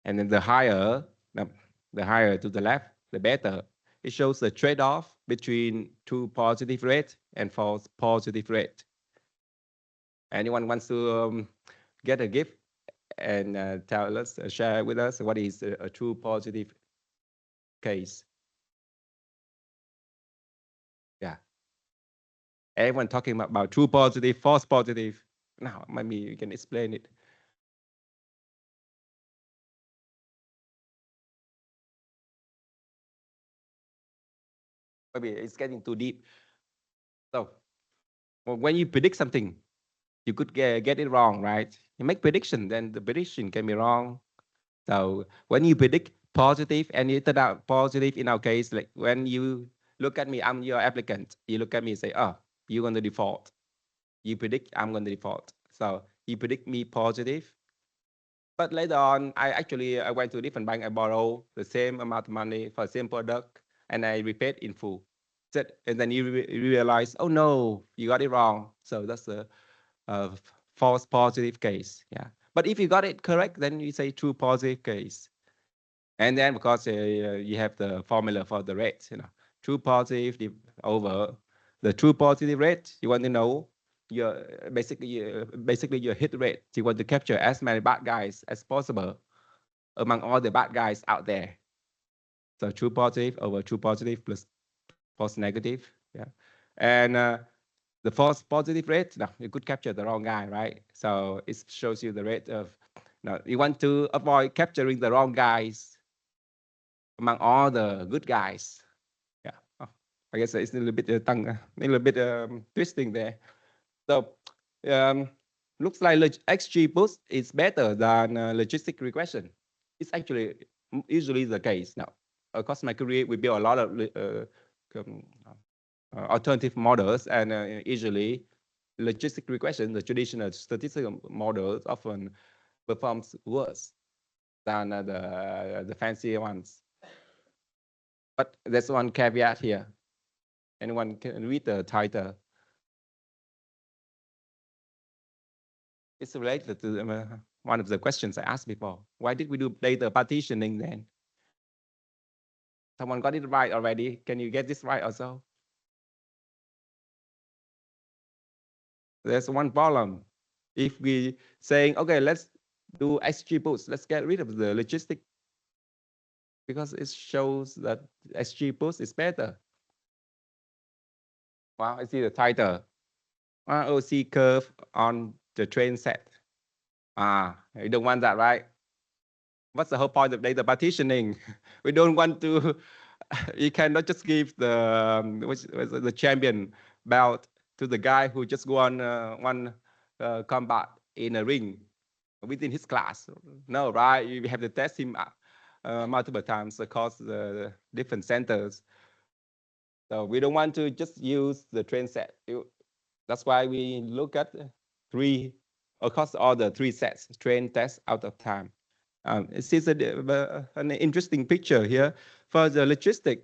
Speaker 2: And then the higher to the left, the better. It shows the trade-off between true positive rate and false positive rate. Anyone wants to get a gift and tell us, share with us what is a true positive case? Yeah. Everyone talking about true positive, false positive. Now, maybe you can explain it. Maybe it's getting too deep. So when you predict something, you could get it wrong, right? You make prediction, then the prediction can be wrong. So when you predict positive and it turned out positive in our case, like when you look at me, I'm your applicant. You look at me and say, oh, you're going to default. You predict I'm going to default. So you predict me positive. But later on, I went to a different bank. I borrow the same amount of money for the same product, and I repaid in full. And then you realize, oh no, you got it wrong. So that's a false positive case. Yeah. But if you got it correct, then you say true positive case. And then because you have the formula for the rate, true positive over the true positive rate, you want to know your basically your hit rate. You want to capture as many bad guys as possible among all the bad guys out there. So true positive over true positive plus false negative. Yeah. And the false positive rate, no, you could capture the wrong guy, right? So it shows you the rate of, you want to avoid capturing the wrong guys among all the good guys. Yeah. Oh, I guess it's a little bit twisting there. So looks like XGBoost is better than logistic regression. It's actually usually the case. Now, across my career, we built a lot of alternative models, and usually logistic regression, the traditional statistical models, often performs worse. than the fancy ones. But there's one caveat here. Anyone can read the title. It's related to one of the questions I asked before. Why did we do data partitioning then? Someone got it right already. Can you get this right also? There's one problem. If we saying, okay, let's do XG boost, let's get rid of the logistic because it shows that XG boost is better. Wow, I see the title. ROC curve on the train set. You don't want that, right? What's the whole point of data partitioning? We don't want to, you cannot just give the champion belt to the guy who just won one combat in a ring within his class. No, right? You have to test him multiple times across the different centers. So we don't want to just use the train set. That's why we look at across all the three sets, train, test, out of time. This is an interesting picture here. For the logistic,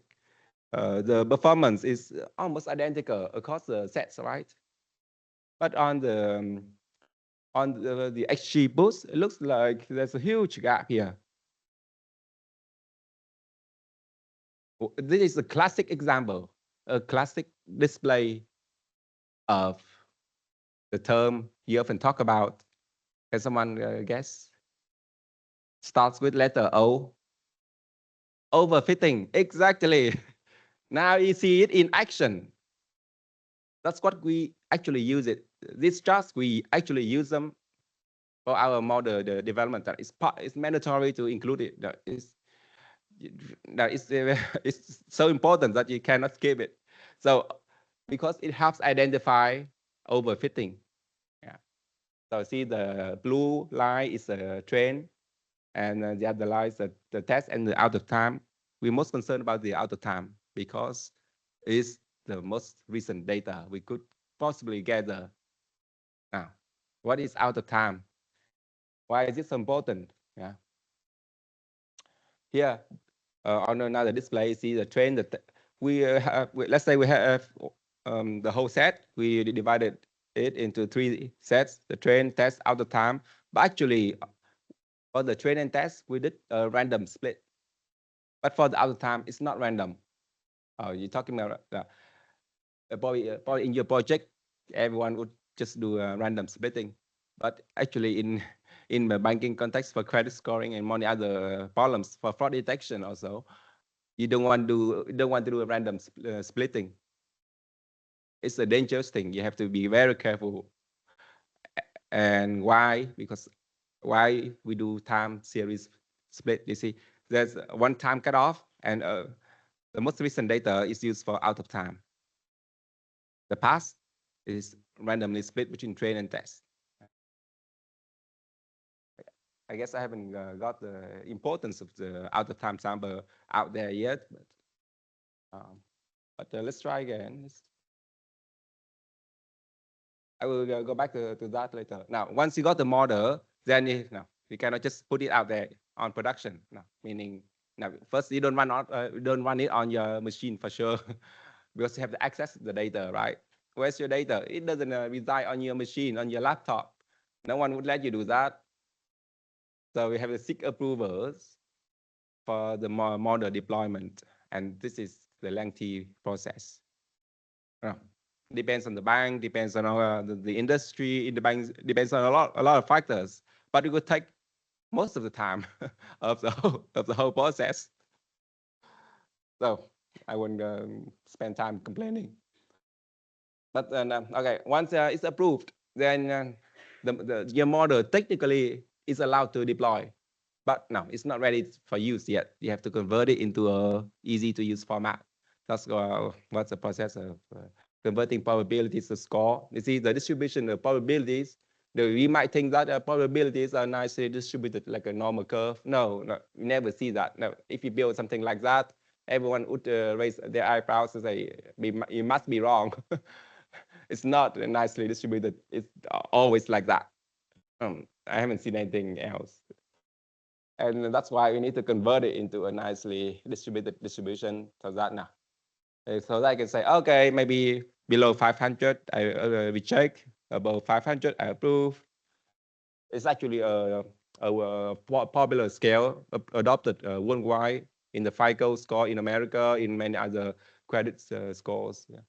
Speaker 2: the performance is almost identical across the sets, right? But on the XG boost, it looks like there's a huge gap here. This is a classic example, a classic display of the term you often talk about. Can someone guess? Starts with letter O. Overfitting, exactly. Now you see it in action. That's what we actually use it. These charts, we actually use them for our model the development. That is it's mandatory to include it. It's so important that you cannot skip it. So because it helps identify overfitting. Yeah. So see the blue line is a trend, and the other line is the test and the out of time. We're most concerned about the out of time because it's the most recent data we could possibly gather. Now, what is out of time? Why is it so important? Yeah. Here, on another display, see the trend that let's say we have the whole set. We divided it into three sets: the train, test, out of time. But actually, for the train and test, we did a random split. But for the out of time, it's not random. You're talking about probably in your project, everyone would just do a random splitting. But actually, in the banking context for credit scoring and many other problems for fraud detection also, you don't want to do a random splitting. It's a dangerous thing. You have to be very careful. And why? Because why we do time series split? You see, there's one time cutoff, and the most recent data is used for out of time. The past is randomly split between train and test. I guess I haven't got the importance of the out of time sample out there yet, but let's try again. I will go back to that later. Now, once you got the model, then you cannot just put it out there on production. No, meaning, now first you don't run it on your machine for sure, because you have to access the data, right? Where's your data? It doesn't reside on your machine, on your laptop. No one would let you do that. So we have to seek approvals for the model deployment, and this is the lengthy process. Depends on the bank, depends on the industry in the banks, depends on a lot of factors. But it would take most of the time of the whole process. So I won't spend time complaining. But okay, once it's approved, then your model technically is allowed to deploy. But no, it's not ready for use yet. You have to convert it into a easy to use format. That's what's the process of converting probabilities to score. You see the distribution of probabilities. We might think that probabilities are nicely distributed like a normal curve. No, you never see that. No, if you build something like that, everyone would raise their eyebrows and say, "You must be wrong." It's not nicely distributed. It's always like that. I haven't seen anything else. And that's why we need to convert it into a nicely distributed distribution so that now. So that I can say, okay, maybe below 500, we check, above 500, I approve. It's actually a popular scale adopted worldwide in the FICO score in America, in many other credit scores. Yeah.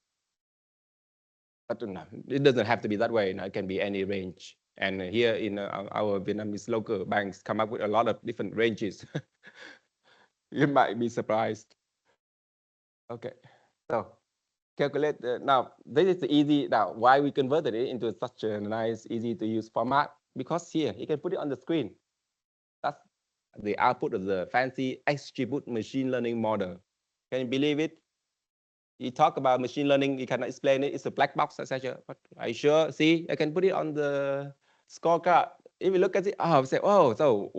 Speaker 2: But no, it doesn't have to be that way. No, it can be any range. And here in our Vietnamese local banks come up with a lot of different ranges. You might be surprised. Okay, so calculate. Now, this is the easy. Now, why we converted it into such a nice, easy to use format? Because here, you can put it on the screen. That's the output of the fancy XGBoost machine learning model. Can you believe it? You talk about machine learning, you cannot explain it. It's a black box, etc. But are you sure? See, I can put it on the scorecard. If you look at it, oh, say, oh, so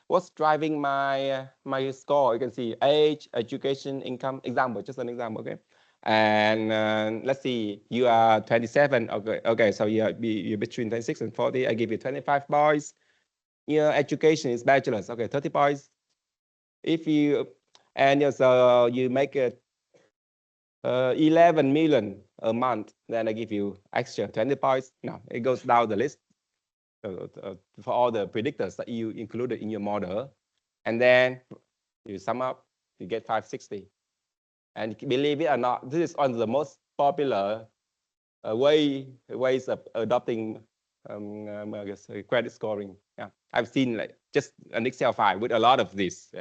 Speaker 2: what's driving my my score? You can see age, education, income. Example, just an example, okay? And let's see, you are 27. Okay. So you're between 26 and 40. I give you 25 points. Your education is bachelor's. Okay, 30 points. If you so you make it 11 million a month, then I give you extra 20 points. No, it goes down the list for all the predictors that you included in your model. And then you sum up, you get 560. And believe it or not, this is one of the most popular ways of adopting credit scoring. Yeah, I've seen like just an Excel file with a lot of this.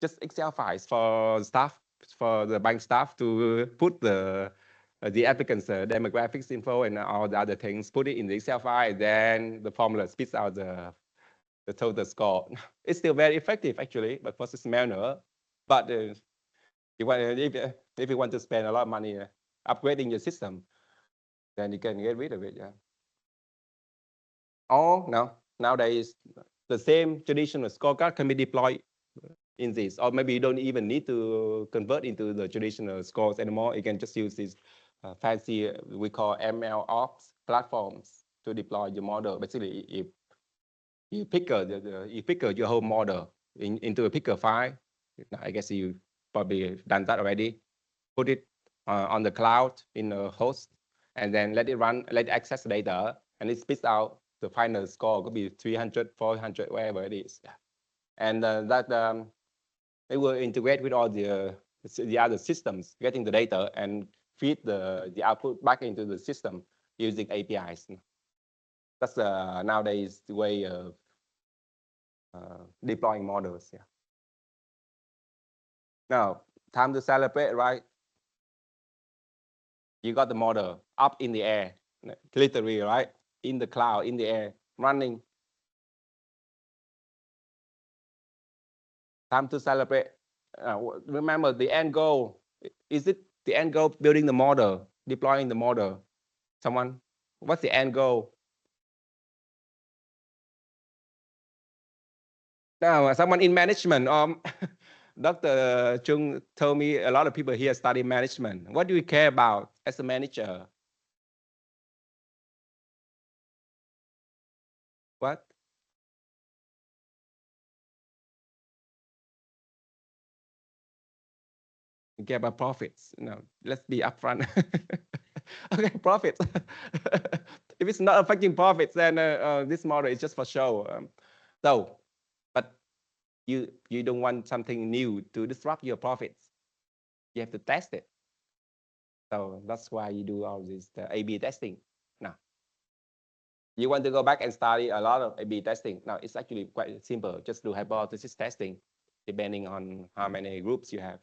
Speaker 2: Just Excel files for staff, for the bank staff to put the applicant's demographics info and all the other things, put it in the Excel file, and then the formula spits out the total score. It's still very effective actually, but for this manner. But if you want to spend a lot of money upgrading your system, then you can get rid of it. Yeah. Or no, nowadays the same traditional scorecard can be deployed in this, or maybe you don't even need to convert into the traditional scores anymore. You can just use these fancy we call ML ops platforms to deploy your model. Basically, if you picker your whole model into a picker file, I guess you probably done that already. Put it on the cloud in a host, and then let it run, let it access the data, and it spits out the final score. Could be 300, 400, wherever it is. And it will integrate with all the other systems, getting the data and feed the output back into the system using APIs. That's nowadays the way of deploying models. Yeah. Now, time to celebrate, right? You got the model up in the air, literally, right? In the cloud, in the air, running. Time to celebrate. Remember the end goal. Is it the end goal building the model, deploying the model? Someone, what's the end goal? Now, someone in management, Dr. Chung told me a lot of people here study management. What do you care about as a manager? What? You care about profits. No, let's be upfront. Okay, profits. If it's not affecting profits, then this model is just for show. But you don't want something new to disrupt your profits. You have to test it. So that's why you do all this A/B testing. Now, you want to go back and study a lot of A/B testing. Now, it's actually quite simple. Just do hypothesis testing, depending on how many groups you have.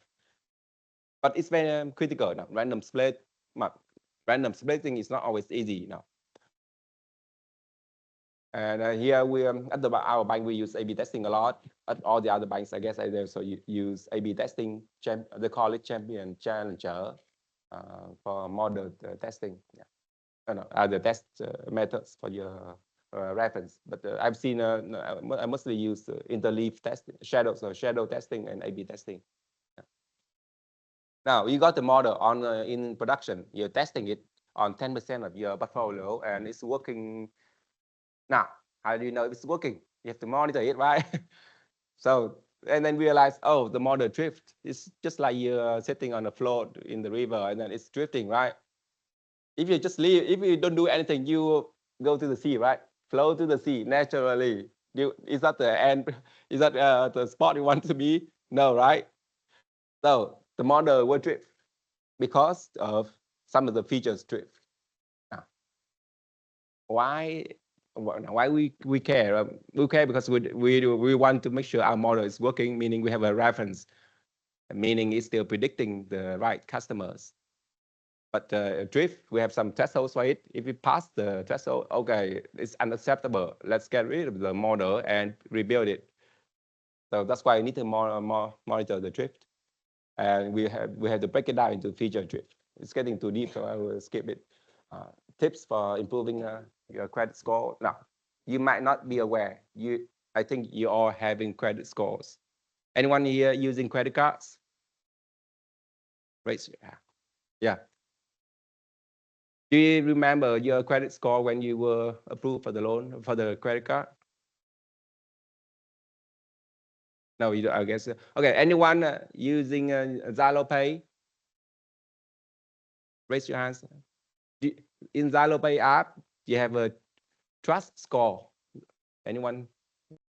Speaker 2: But it's very critical now. Random splitting is not always easy now. And here we at our bank we use A/B testing a lot. At all the other banks, I guess I also use A/B testing. They call it champion challenger for model testing. Yeah. Other test methods for your reference. But I've seen I mostly use interleaf testing, shadow testing, and A/B testing. Yeah. Now you got the model on in production. You're testing it on 10% of your portfolio, and it's working. Now, how do you know if it's working? You have to monitor it, right? So, and then realize, oh, the model drift. It's just like you're sitting on a float in the river and then it's drifting, right? If you just leave, if you don't do anything, you go to the sea, right? Flow to the sea naturally. Is that the end? Is that the spot you want to be? No, right? So the model will drift because of some of the features drift. Now, why we care? We care because we want to make sure our model is working, meaning we have a reference, meaning it's still predicting the right customers. But drift, we have some thresholds for it. If we pass the threshold, okay, it's unacceptable. Let's get rid of the model and rebuild it. So that's why we need to monitor the drift. And we have to break it down into feature drift. It's getting too deep, so I will skip it. Tips for improving your credit score. Now, you might not be aware. I think you all having credit scores. Anyone here using credit cards? Raise your hand. Yeah. Do you remember your credit score when you were approved for the loan, for the credit card? No, you don't, I guess. Okay, anyone using Zalo Pay? Raise your hands. In Zalo Pay app, you have a trust score. Anyone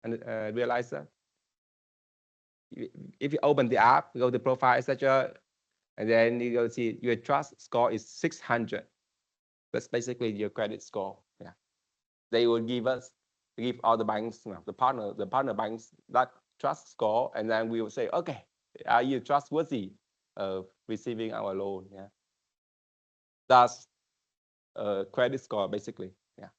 Speaker 2: realize that? If you open the app, go to profile, etc., and then you go see your trust score is 600. That's basically your credit score. Yeah, they will give all the banks, the partner banks that trust score, and then we will say, okay, are you trustworthy of receiving our loan? Yeah, that's credit score basically. Yeah.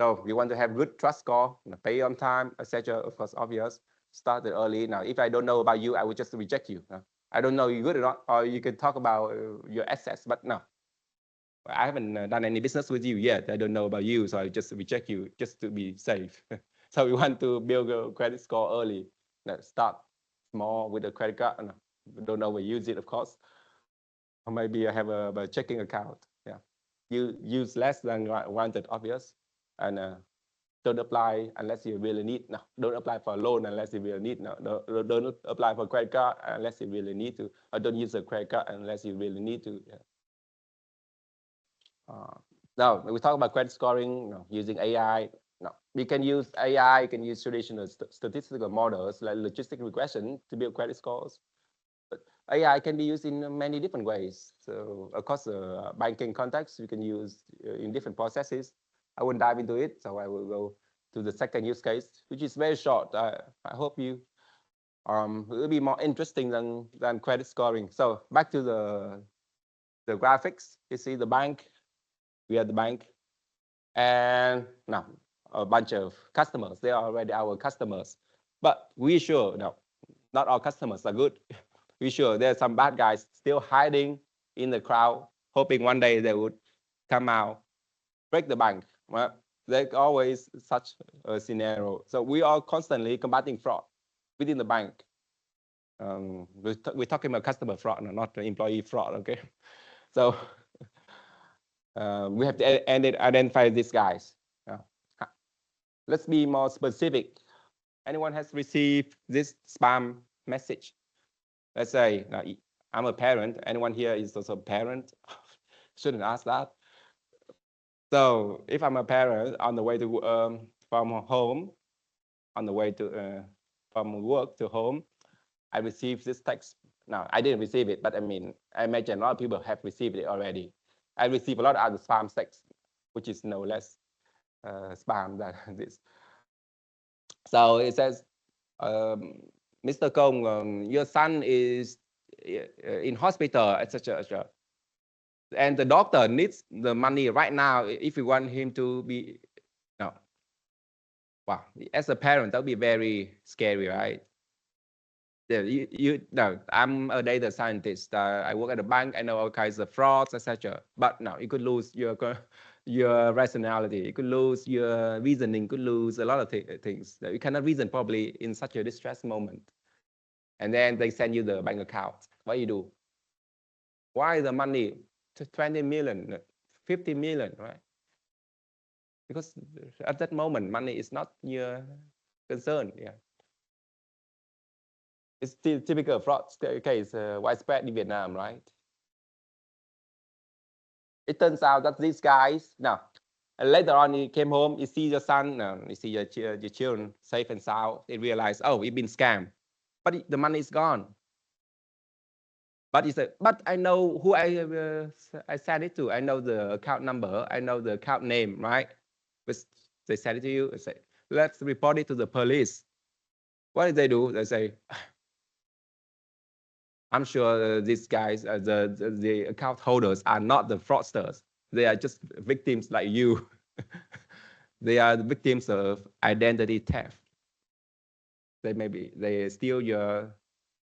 Speaker 2: So you want to have good trust score, pay on time, etc. Of course, obvious. Started early. Now, if I don't know about you, I would just reject you. I don't know you good or not, or you can talk about your assets, but no, I haven't done any business with you yet. I don't know about you, so I just reject you just to be safe. So we want to build a credit score early. Start small with a credit card. No, don't overuse it, of course. Or maybe I have a checking account. Yeah, you use less than wanted, obvious, and don't apply unless you really need. No, don't apply for a loan unless you really need. No, don't apply for credit card unless you really need to. Or don't use a credit card unless you really need to. Yeah. Now, we talk about credit scoring using AI. No, we can use AI, you can use traditional statistical models like logistic regression to build credit scores. But AI can be used in many different ways. So across the banking context, you can use in different processes. I won't dive into it, so I will go to the second use case, which is very short. I hope you it will be more interesting than credit scoring. So back to the graphics. You see the bank. We are the bank, and now a bunch of customers. They are already our customers, but we sure no, not all customers are good. We sure there's some bad guys still hiding in the crowd, hoping one day they would come out, break the bank. Well, there's always such a scenario. So we are constantly combating fraud within the bank. We're talking about customer fraud, not employee fraud. Okay, so we have to identify these guys. Let's be more specific. Anyone has received this spam message? Let's say I'm a parent. Anyone here is also a parent? Shouldn't ask that. So if I'm a parent on the way to from home, on the way to from work to home, I received this text. Now I didn't receive it, but I mean, I imagine a lot of people have received it already. I received a lot of other spam texts, which is no less spam than this. So it says, Mr. Kong, your son is in hospital, etc., etc. And the doctor needs the money right now if you want him to be, no. Wow, as a parent, that would be very scary, right? Yeah, no, I'm a data scientist. I work at a bank. I know all kinds of frauds, etc. But no, you could lose your rationality. You could lose your reasoning. Could lose a lot of things. You cannot reason properly in such a distress moment. And then they send you the bank account. What do you do? Why the money? 20 million, 50 million, right? Because at that moment, money is not your concern. Yeah. It's still typical fraud case, widespread in Vietnam, right? It turns out that these guys, now, and later on he came home, you see your son, you see your children safe and sound. They realize, oh, we've been scammed, but the money is gone. But he said, but I know who I sent it to. I know the account number. I know the account name, right? But they send it to you and say, let's report it to the police. What did they do? They say, I'm sure these guys, the account holders are not the fraudsters. They are just victims like you. They are the victims of identity theft. They steal your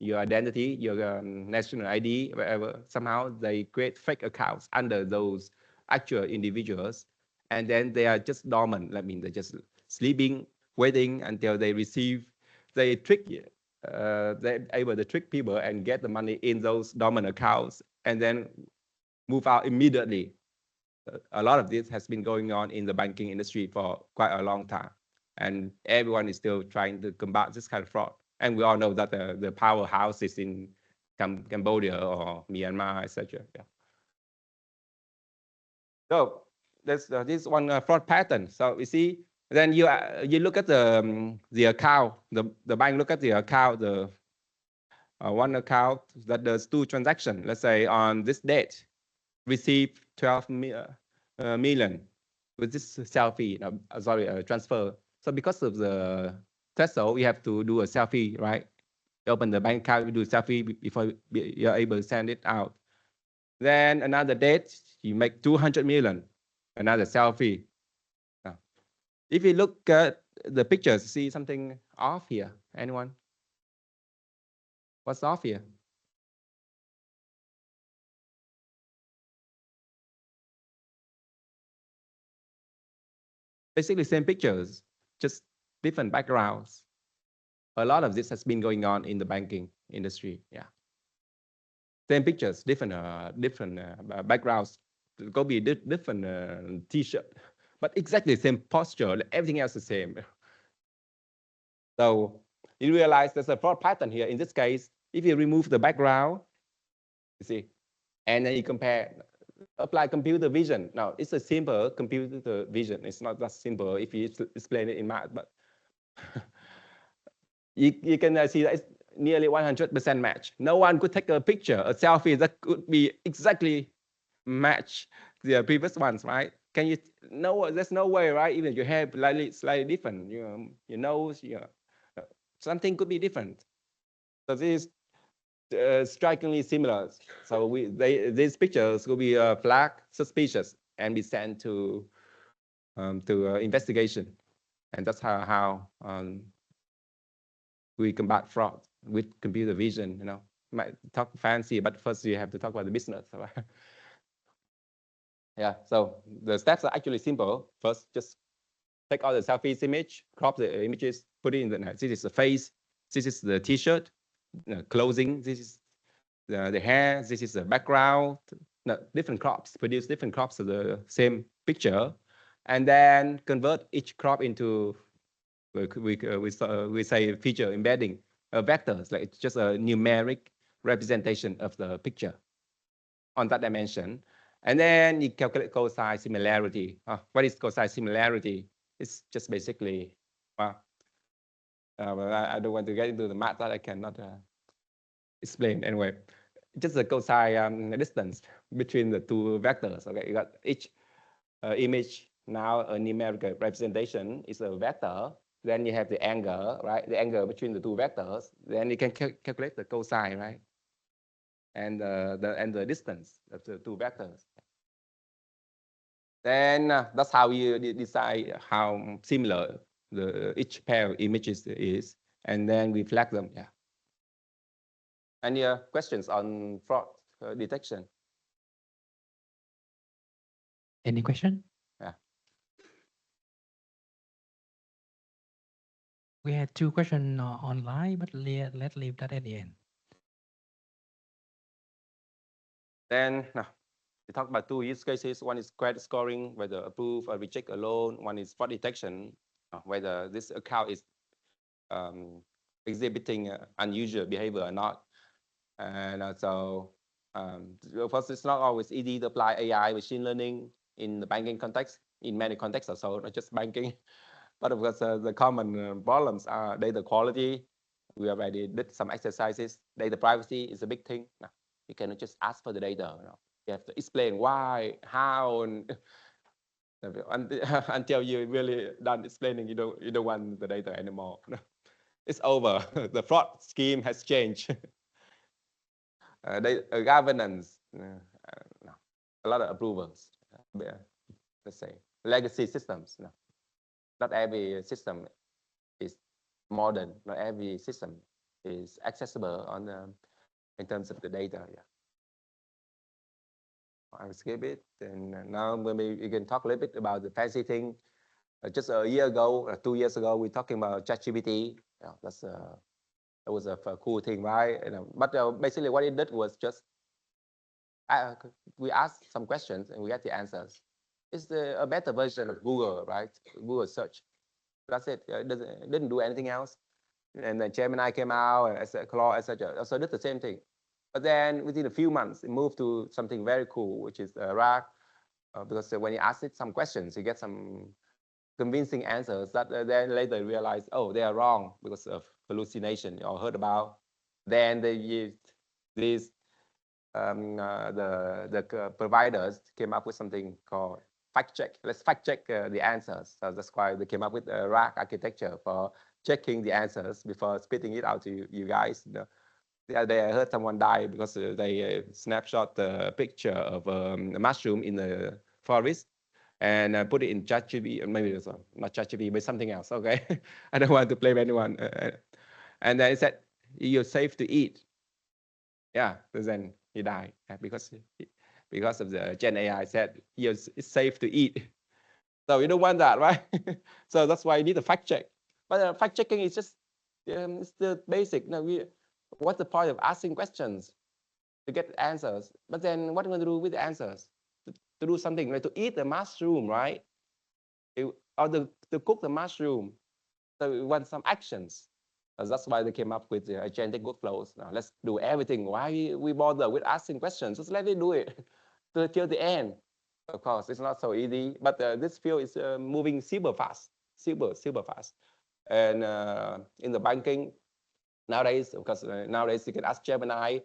Speaker 2: identity, your national ID, whatever. Somehow they create fake accounts under those actual individuals, and then they are just dormant. I mean, they're just sleeping, waiting until they receive. They trick you. They're able to trick people and get the money in those dormant accounts, and then move out immediately. A lot of this has been going on in the banking industry for quite a long time, and everyone is still trying to combat this kind of fraud. And we all know that the powerhouse is in Cambodia or Myanmar, etc. Yeah. So there's this one fraud pattern. So you see, then you look at the account, the bank look at the account, the one account that does 2 transactions. Let's say on this date, receive 12 million with this selfie, transfer. So because of the threshold, you have to do a selfie, right? You open the bank account, you do a selfie before you're able to send it out. Then another date, you make 200 million, another selfie. Now, if you look at the pictures, see something off here? Anyone? What's off here? Basically same pictures, just different backgrounds. A lot of this has been going on in the banking industry. Yeah, same pictures, different backgrounds. It could be different T-shirt, but exactly the same posture. Everything else the same. So you realize there's a fraud pattern here. In this case, if you remove the background, you see, and then you compare, apply computer vision. Now it's a simple computer vision. It's not that simple if you explain it in math, but you can see that it's nearly 100% match. No one could take a picture, a selfie that could be exactly match the previous ones, right? Can you? No, there's no way, right? Even your hair slightly different, your nose, something could be different. So this is strikingly similar. So these pictures will be flagged suspicious and be sent to investigation, and that's how we combat fraud with computer vision. Might talk fancy, but first you have to talk about the business. Yeah, so the steps are actually simple. First, just take all the selfies image, crop the images, put it in the, this is the face, this is the t-shirt, clothing, this is the hair, this is the background, different crops, produce different crops of the same picture, and then convert each crop into, we say feature embedding vectors, like it's just a numeric representation of the picture on that dimension. And then you calculate cosine similarity. What is cosine similarity? It's just basically, well, I don't want to get into the math that I cannot explain anyway. Just the cosine distance between the 2 vectors. Okay, you got each image now a numerical representation is a vector. Then you have the angle, right? The angle between the 2 vectors. Then you can calculate the cosine, right? And the distance of the 2 vectors. Then that's how you decide how similar each pair of images is, and then we flag them. Yeah. Any questions on fraud detection?
Speaker 1: Any question?
Speaker 2: Yeah.
Speaker 1: We had 2 questions online, but let's leave that at the end.
Speaker 2: Then we talk about 2 use cases. One is credit scoring, whether approve or reject a loan. One is fraud detection, whether this account is exhibiting unusual behavior or not. And so, of course, it's not always easy to apply AI, machine learning in the banking context, in many contexts also, not just banking. But of course, the common problems are data quality. We already did some exercises. Data privacy is a big thing. No, you cannot just ask for the data. You have to explain why, how, and until you really done explaining, you don't want the data anymore. It's over. The fraud scheme has changed. Governance, no. A lot of approvals. Let's say legacy systems. No. Not every system is modern. Not every system is accessible on in terms of the data. Yeah. I will skip it, and now maybe we can talk a little bit about the fancy thing. Just a year ago, 2 years ago, we talking about ChatGPT. Yeah, that was a cool thing, right? But basically, what it did was just we asked some questions and we get the answers. It's a better version of Google, right? Google search. That's it. It didn't do anything else. And then Gemini came out, and Claude, etc. So did the same thing. But then within a few months, it moved to something very cool, which is RAG. Because when you ask it some questions, you get some convincing answers that then later realize, oh, they are wrong because of hallucination or heard about. Then they used these the providers came up with something called fact check. Let's fact check the answers. So that's why they came up with a RAG architecture for checking the answers before spitting it out to you guys. The other day I heard someone die because they snapshot the picture of a mushroom in the forest and put it in ChatGPT, maybe it's not ChatGPT, but something else. Okay, I don't want to blame anyone. And then it said, "You're safe to eat." Yeah, then he died because of the Gen AI said, "Yes, it's safe to eat." So you don't want that, right? So that's why you need a fact check. But fact checking is just it's the basic. No, what's the point of asking questions to get answers? But then what are you going to do with the answers? To do something, like to eat the mushroom, right? Or to cook the mushroom. So we want some actions. That's why they came up with the agentic workflows. Now let's do everything. Why we bother with asking questions? Just let it do it till the end. Of course, it's not so easy, but this field is moving super fast, super fast. And in the banking, nowadays, because nowadays you can ask Gemini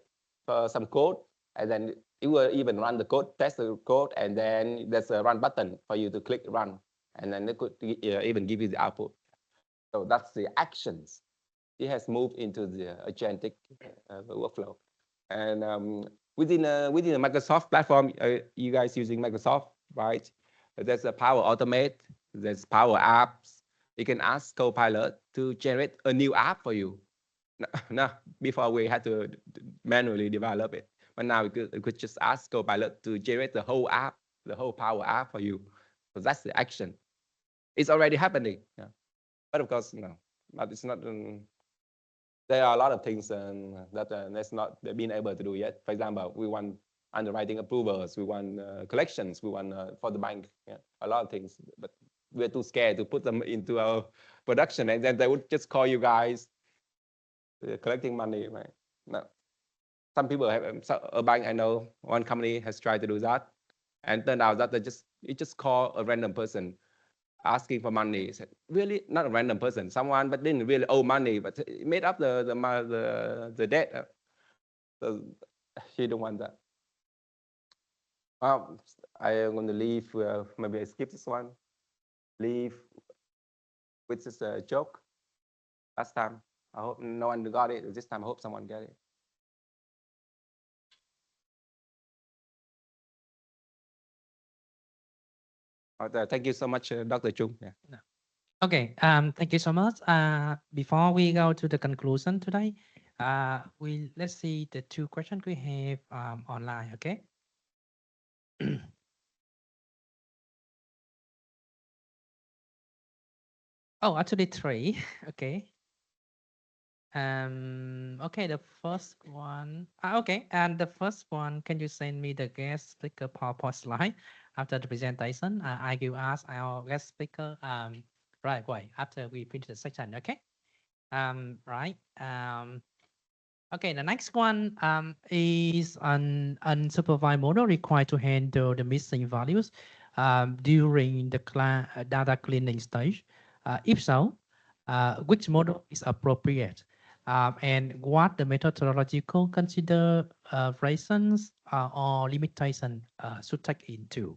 Speaker 2: for some code, and then it will even run the code, test the code, and then there's a run button for you to click run, and then it could even give you the output. So that's the actions. It has moved into the agentic workflow. And within the Microsoft platform, you guys using Microsoft, right? There's a Power Automate, there's Power Apps. You can ask Copilot to generate a new app for you. No, before we had to manually develop it. But now we could just ask Copilot to generate the whole app, the whole Power App for you. So that's the action. It's already happening. Yeah. But of course, no, but it's not. There are a lot of things that that's not been able to do yet. For example, we want underwriting approvals, we want collections, we want for the bank, yeah, a lot of things, but we're too scared to put them into our production, and then they would just call you guys collecting money, right? No. Some people have a bank I know, one company has tried to do that, and turned out that it just call a random person asking for money. Said, really, not a random person, someone but didn't really owe money, but made up the debt. So he don't want that. I am going to leave. Maybe I skip this one. Leave with just a joke. Last time, I hope no one got it. This time, I hope someone got it. Thank you so much, Dr. Chung. Yeah.
Speaker 1: No. Okay, thank you so much. Before we go to the conclusion today, let's see the 2 questions we have online, okay? Oh, actually 3, okay. Okay, the first one, okay, and the first one, can you send me the guest speaker PowerPoint slide after the presentation? I will ask our guest speaker right away after we finish the section, okay? Right. Okay, the next one is an unsupervised model required to handle the missing values during the data cleaning stage. If so, which model is appropriate? And what the methodological considerations or limitation should take into?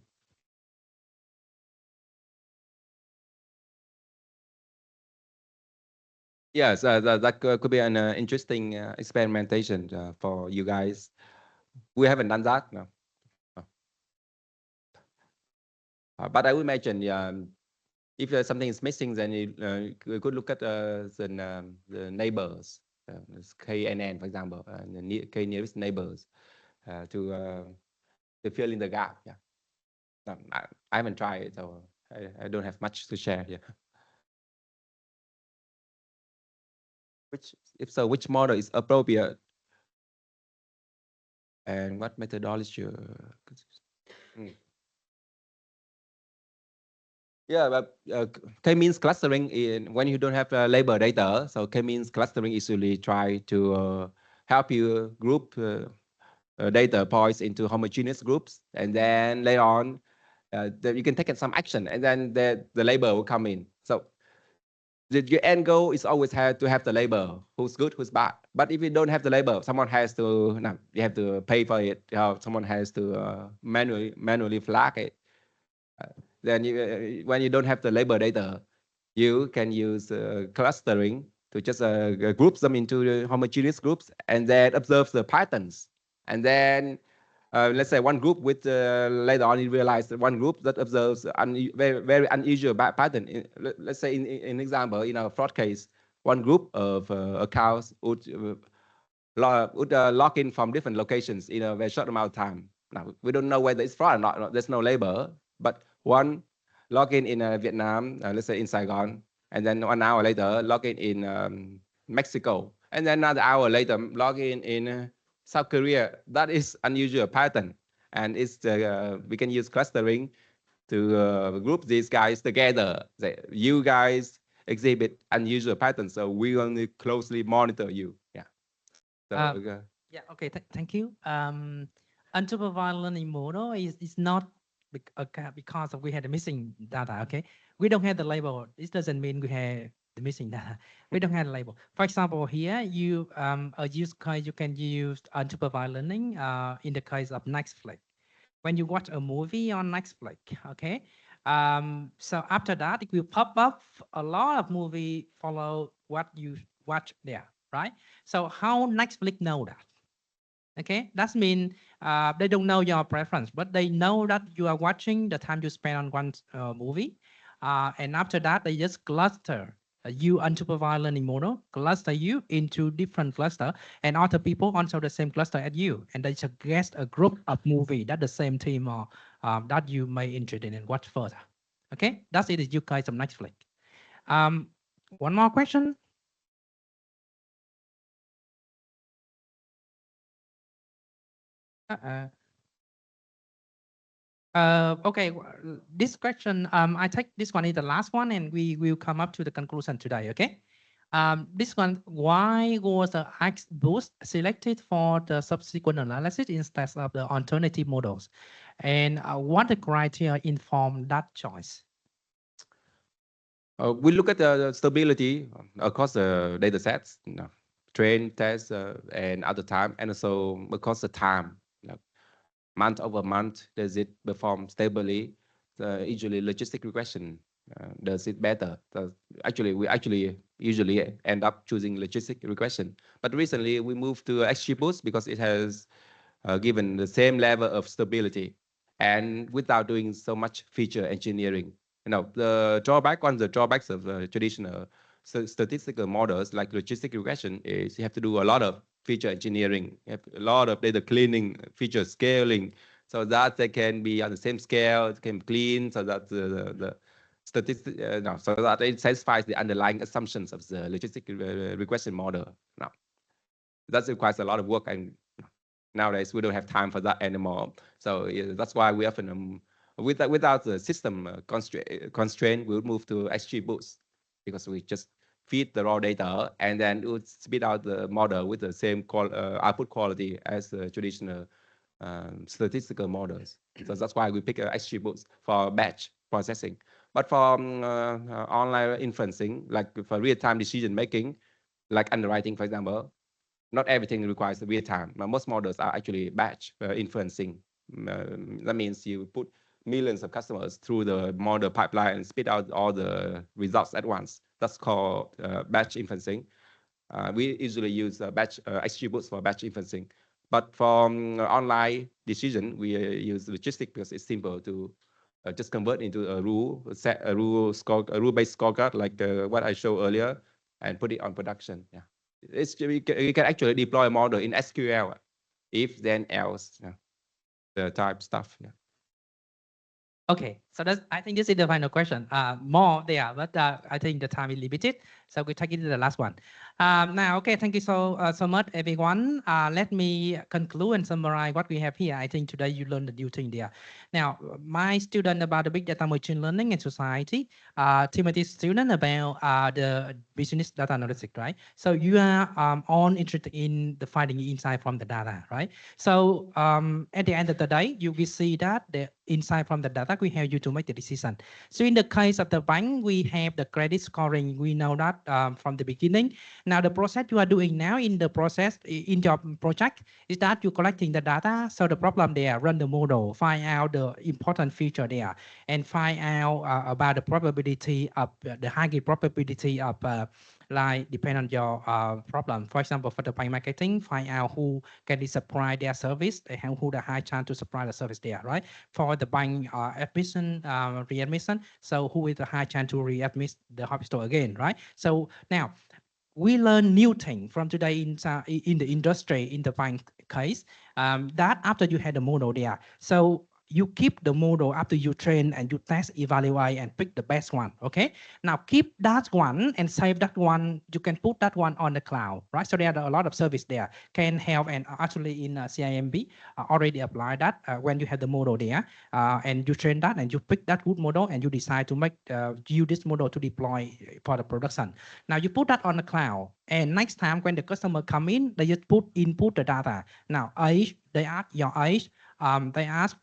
Speaker 2: Yes, that could be an interesting experimentation for you guys. We haven't done that, no. But I would imagine if something is missing, then you could look at the neighbors, KNN, for example, K nearest neighbors to fill in the gap. Yeah, no, I haven't tried it, so I don't have much to share. Yeah. If so, which model is appropriate, and what methodology? Yeah, but K-means clustering in when you don't have label data. So K-means clustering usually try to help you group data points into homogeneous groups, and then later on, you can take some action, and then the label will come in. So your end goal is always to have the label, who's good, who's bad. But if you don't have the label, someone has to, no, you have to pay for it. Someone has to manually flag it. Then when you don't have the label data, you can use clustering to just group them into the homogeneous groups and then observe the patterns. And then let's say one group with later on you realize that one group that observes very, very unusual pattern. Let's say in example, in a fraud case, one group of accounts would log in from different locations in a very short amount of time. Now, we don't know whether it's fraud or not. There's no label. But one log in Vietnam, let's say in Saigon, and then 1 hour later, log in Mexico. And then another hour later, log in South Korea. That is unusual pattern. And we can use clustering to group these guys together. You guys exhibit unusual patterns, so we only closely monitor you. Yeah. So,
Speaker 1: yeah, okay, thank you. Unsupervised learning model is not because we had the missing data, okay? We don't have the label. This doesn't mean we have the missing data. We don't have the label. For example, here, a use case, you can use unsupervised learning in the case of Netflix. When you watch a movie on Netflix, okay? So after that, it will pop up a lot of movie follow what you watch there, right? So how Netflix know that? Okay, that means they don't know your preference, but they know that you are watching the time you spend on one movie. And after that, they just cluster you unsupervised learning model, cluster you into different cluster, and other people also the same cluster as you. And they suggest a group of movie that the same team or that you may interested in watch further. Okay, that's it, you guys of Netflix. One more question. Okay, this question, I take this one is the last one, and we will come up to the conclusion today, okay? This one, why was the X boost selected for the subsequent analysis instead of the alternative models? And what the criteria inform that choice?
Speaker 2: We look at the stability across the data sets, train, test, and other time, and also across the time, month over month, does it perform stably? Usually logistic regression does it better. So we usually end up choosing logistic regression. But recently we moved to XGBoost because it has given the same level of stability and without doing so much feature engineering. The drawbacks of traditional statistical models like logistic regression is you have to do a lot of feature engineering, you have a lot of data cleaning, feature scaling, so that they can be on the same scale, it can be clean, so that the statistic, so that it satisfies the underlying assumptions of the logistic regression model. Now, that requires a lot of work, and nowadays we don't have time for that anymore. So that's why we often, without the system constraint, we'll move to XGBoost because we just feed the raw data, and then it would spit out the model with the same output quality as the traditional statistical models. So that's why we pick attributes for batch processing. But for online inferencing, like for real-time decision making, like underwriting, for example, not everything requires real time. Most models are actually batch inferencing. That means you put millions of customers through the model pipeline and spit out all the results at once. That's called batch inferencing. We usually use batch attributes for batch inferencing. But for online decision, we use logistic because it's simple to just convert into a rule, set a rule-based scorecard like what I showed earlier, and put it on production. Yeah, we can actually deploy a model in SQL, if then else, the type stuff. Yeah.
Speaker 1: Okay, so that's, I think this is the final question. More there, but I think the time is limited, so we take it to the last one. Now, okay, thank you so much, everyone. Let me conclude and summarize what we have here. I think today you learned the new thing there. Now, my student about the big data machine learning and society, Timothy's student about the business data analytics, right? So you are all interested in the finding insight from the data, right? So at the end of the day, you will see that the insight from the data will help you to make the decision. So in the case of the bank, we have the credit scoring. We know that from the beginning. Now the process you are doing now in the process in your project is that you're collecting the data. So the problem there, run the model, find out the important feature there, and find out about the probability of the high probability of like depend on your problem. For example, for the bank marketing, find out who can supply their service, they have who the high chance to supply the service there, right? For the bank admission, readmission, so who is the high chance to readmit the hospital again, right? So now we learn new thing from today in the industry, in the bank case, that after you had the model there. So you keep the model after you train and you test, evaluate, and pick the best one, okay? Now keep that one and save that one. You can put that one on the cloud, right? So there are a lot of service there can help, and actually in CIMB already apply that when you have the model there and you train that and you pick that good model and you decide to make use this model to deploy for the production. Now you put that on the cloud, and next time when the customer come in, they just input the data. Now age, they ask your age, they ask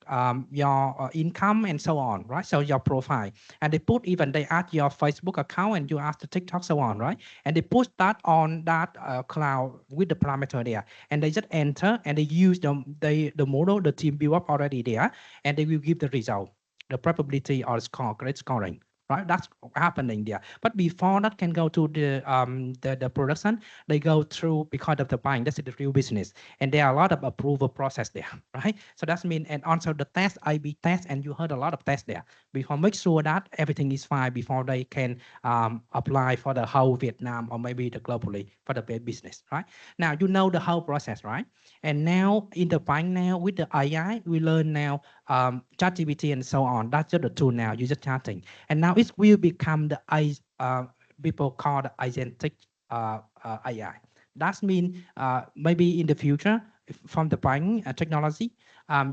Speaker 1: your income and so on, right? So your profile, and they put even they ask your Facebook account and you ask the TikTok, so on, right? And they push that on that cloud with the parameter there, and they just enter and they use the model the team built up already there, and they will give the result, the probability or score, credit scoring. Right, that's happening there. But before that can go to the production, they go through because of the buying. That's the real business, and there are a lot of approval process there, right? So that's mean, and also the test, IB test, and you heard a lot of tests there before make sure that everything is fine before they can apply for the whole Vietnam or maybe the globally for the business, right? Now you know the whole process, right? And now in the bank now with the AI, we learn now ChatGPT and so on. That's just the tool now. You're just chatting, and now it will become the people call the agentic AI. That means maybe in the future from the bank technology,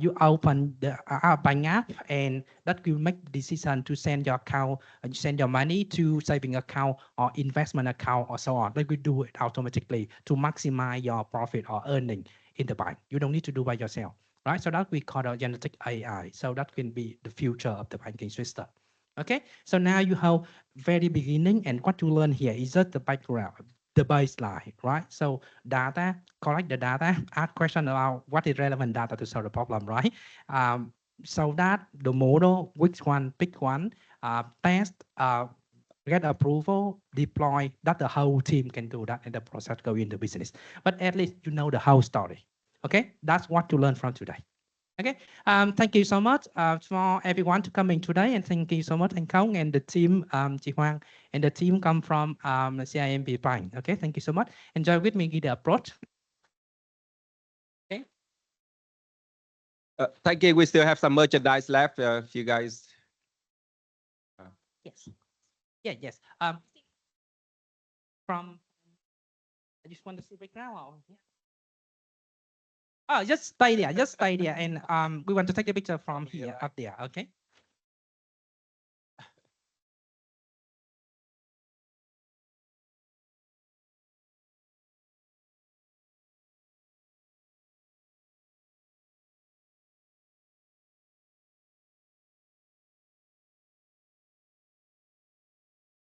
Speaker 1: you open the bank app and that will make decision to send your account, send your money to saving account or investment account or so on. They will do it automatically to maximize your profit or earning in the bank. You don't need to do by yourself, right? So that we call the genetic AI. So that can be the future of the banking system. Okay, so now you have very beginning, and what you learn here is just the background, the baseline, right? So data, collect the data, ask question about what is relevant data to solve the problem, right? So that the model, which one, pick one, test, get approval, deploy, that the whole team can do that, and the process go into business. But at least you know the whole story. Okay, that's what you learn from today. Okay, thank you so much for everyone to coming today, and thank you so much, and Kong and the team, Chị Hoang, and the team come from CIMB Bank. Okay, thank you so much. Enjoy with me, give the approach. Okay.
Speaker 2: Thank you. We still have some merchandise left. If you guys.
Speaker 1: Yes. Yeah. Yes. From. I just want to see background. Or, yeah. Oh, just stay there. Just stay there, and we want to take a picture from here up there. Okay.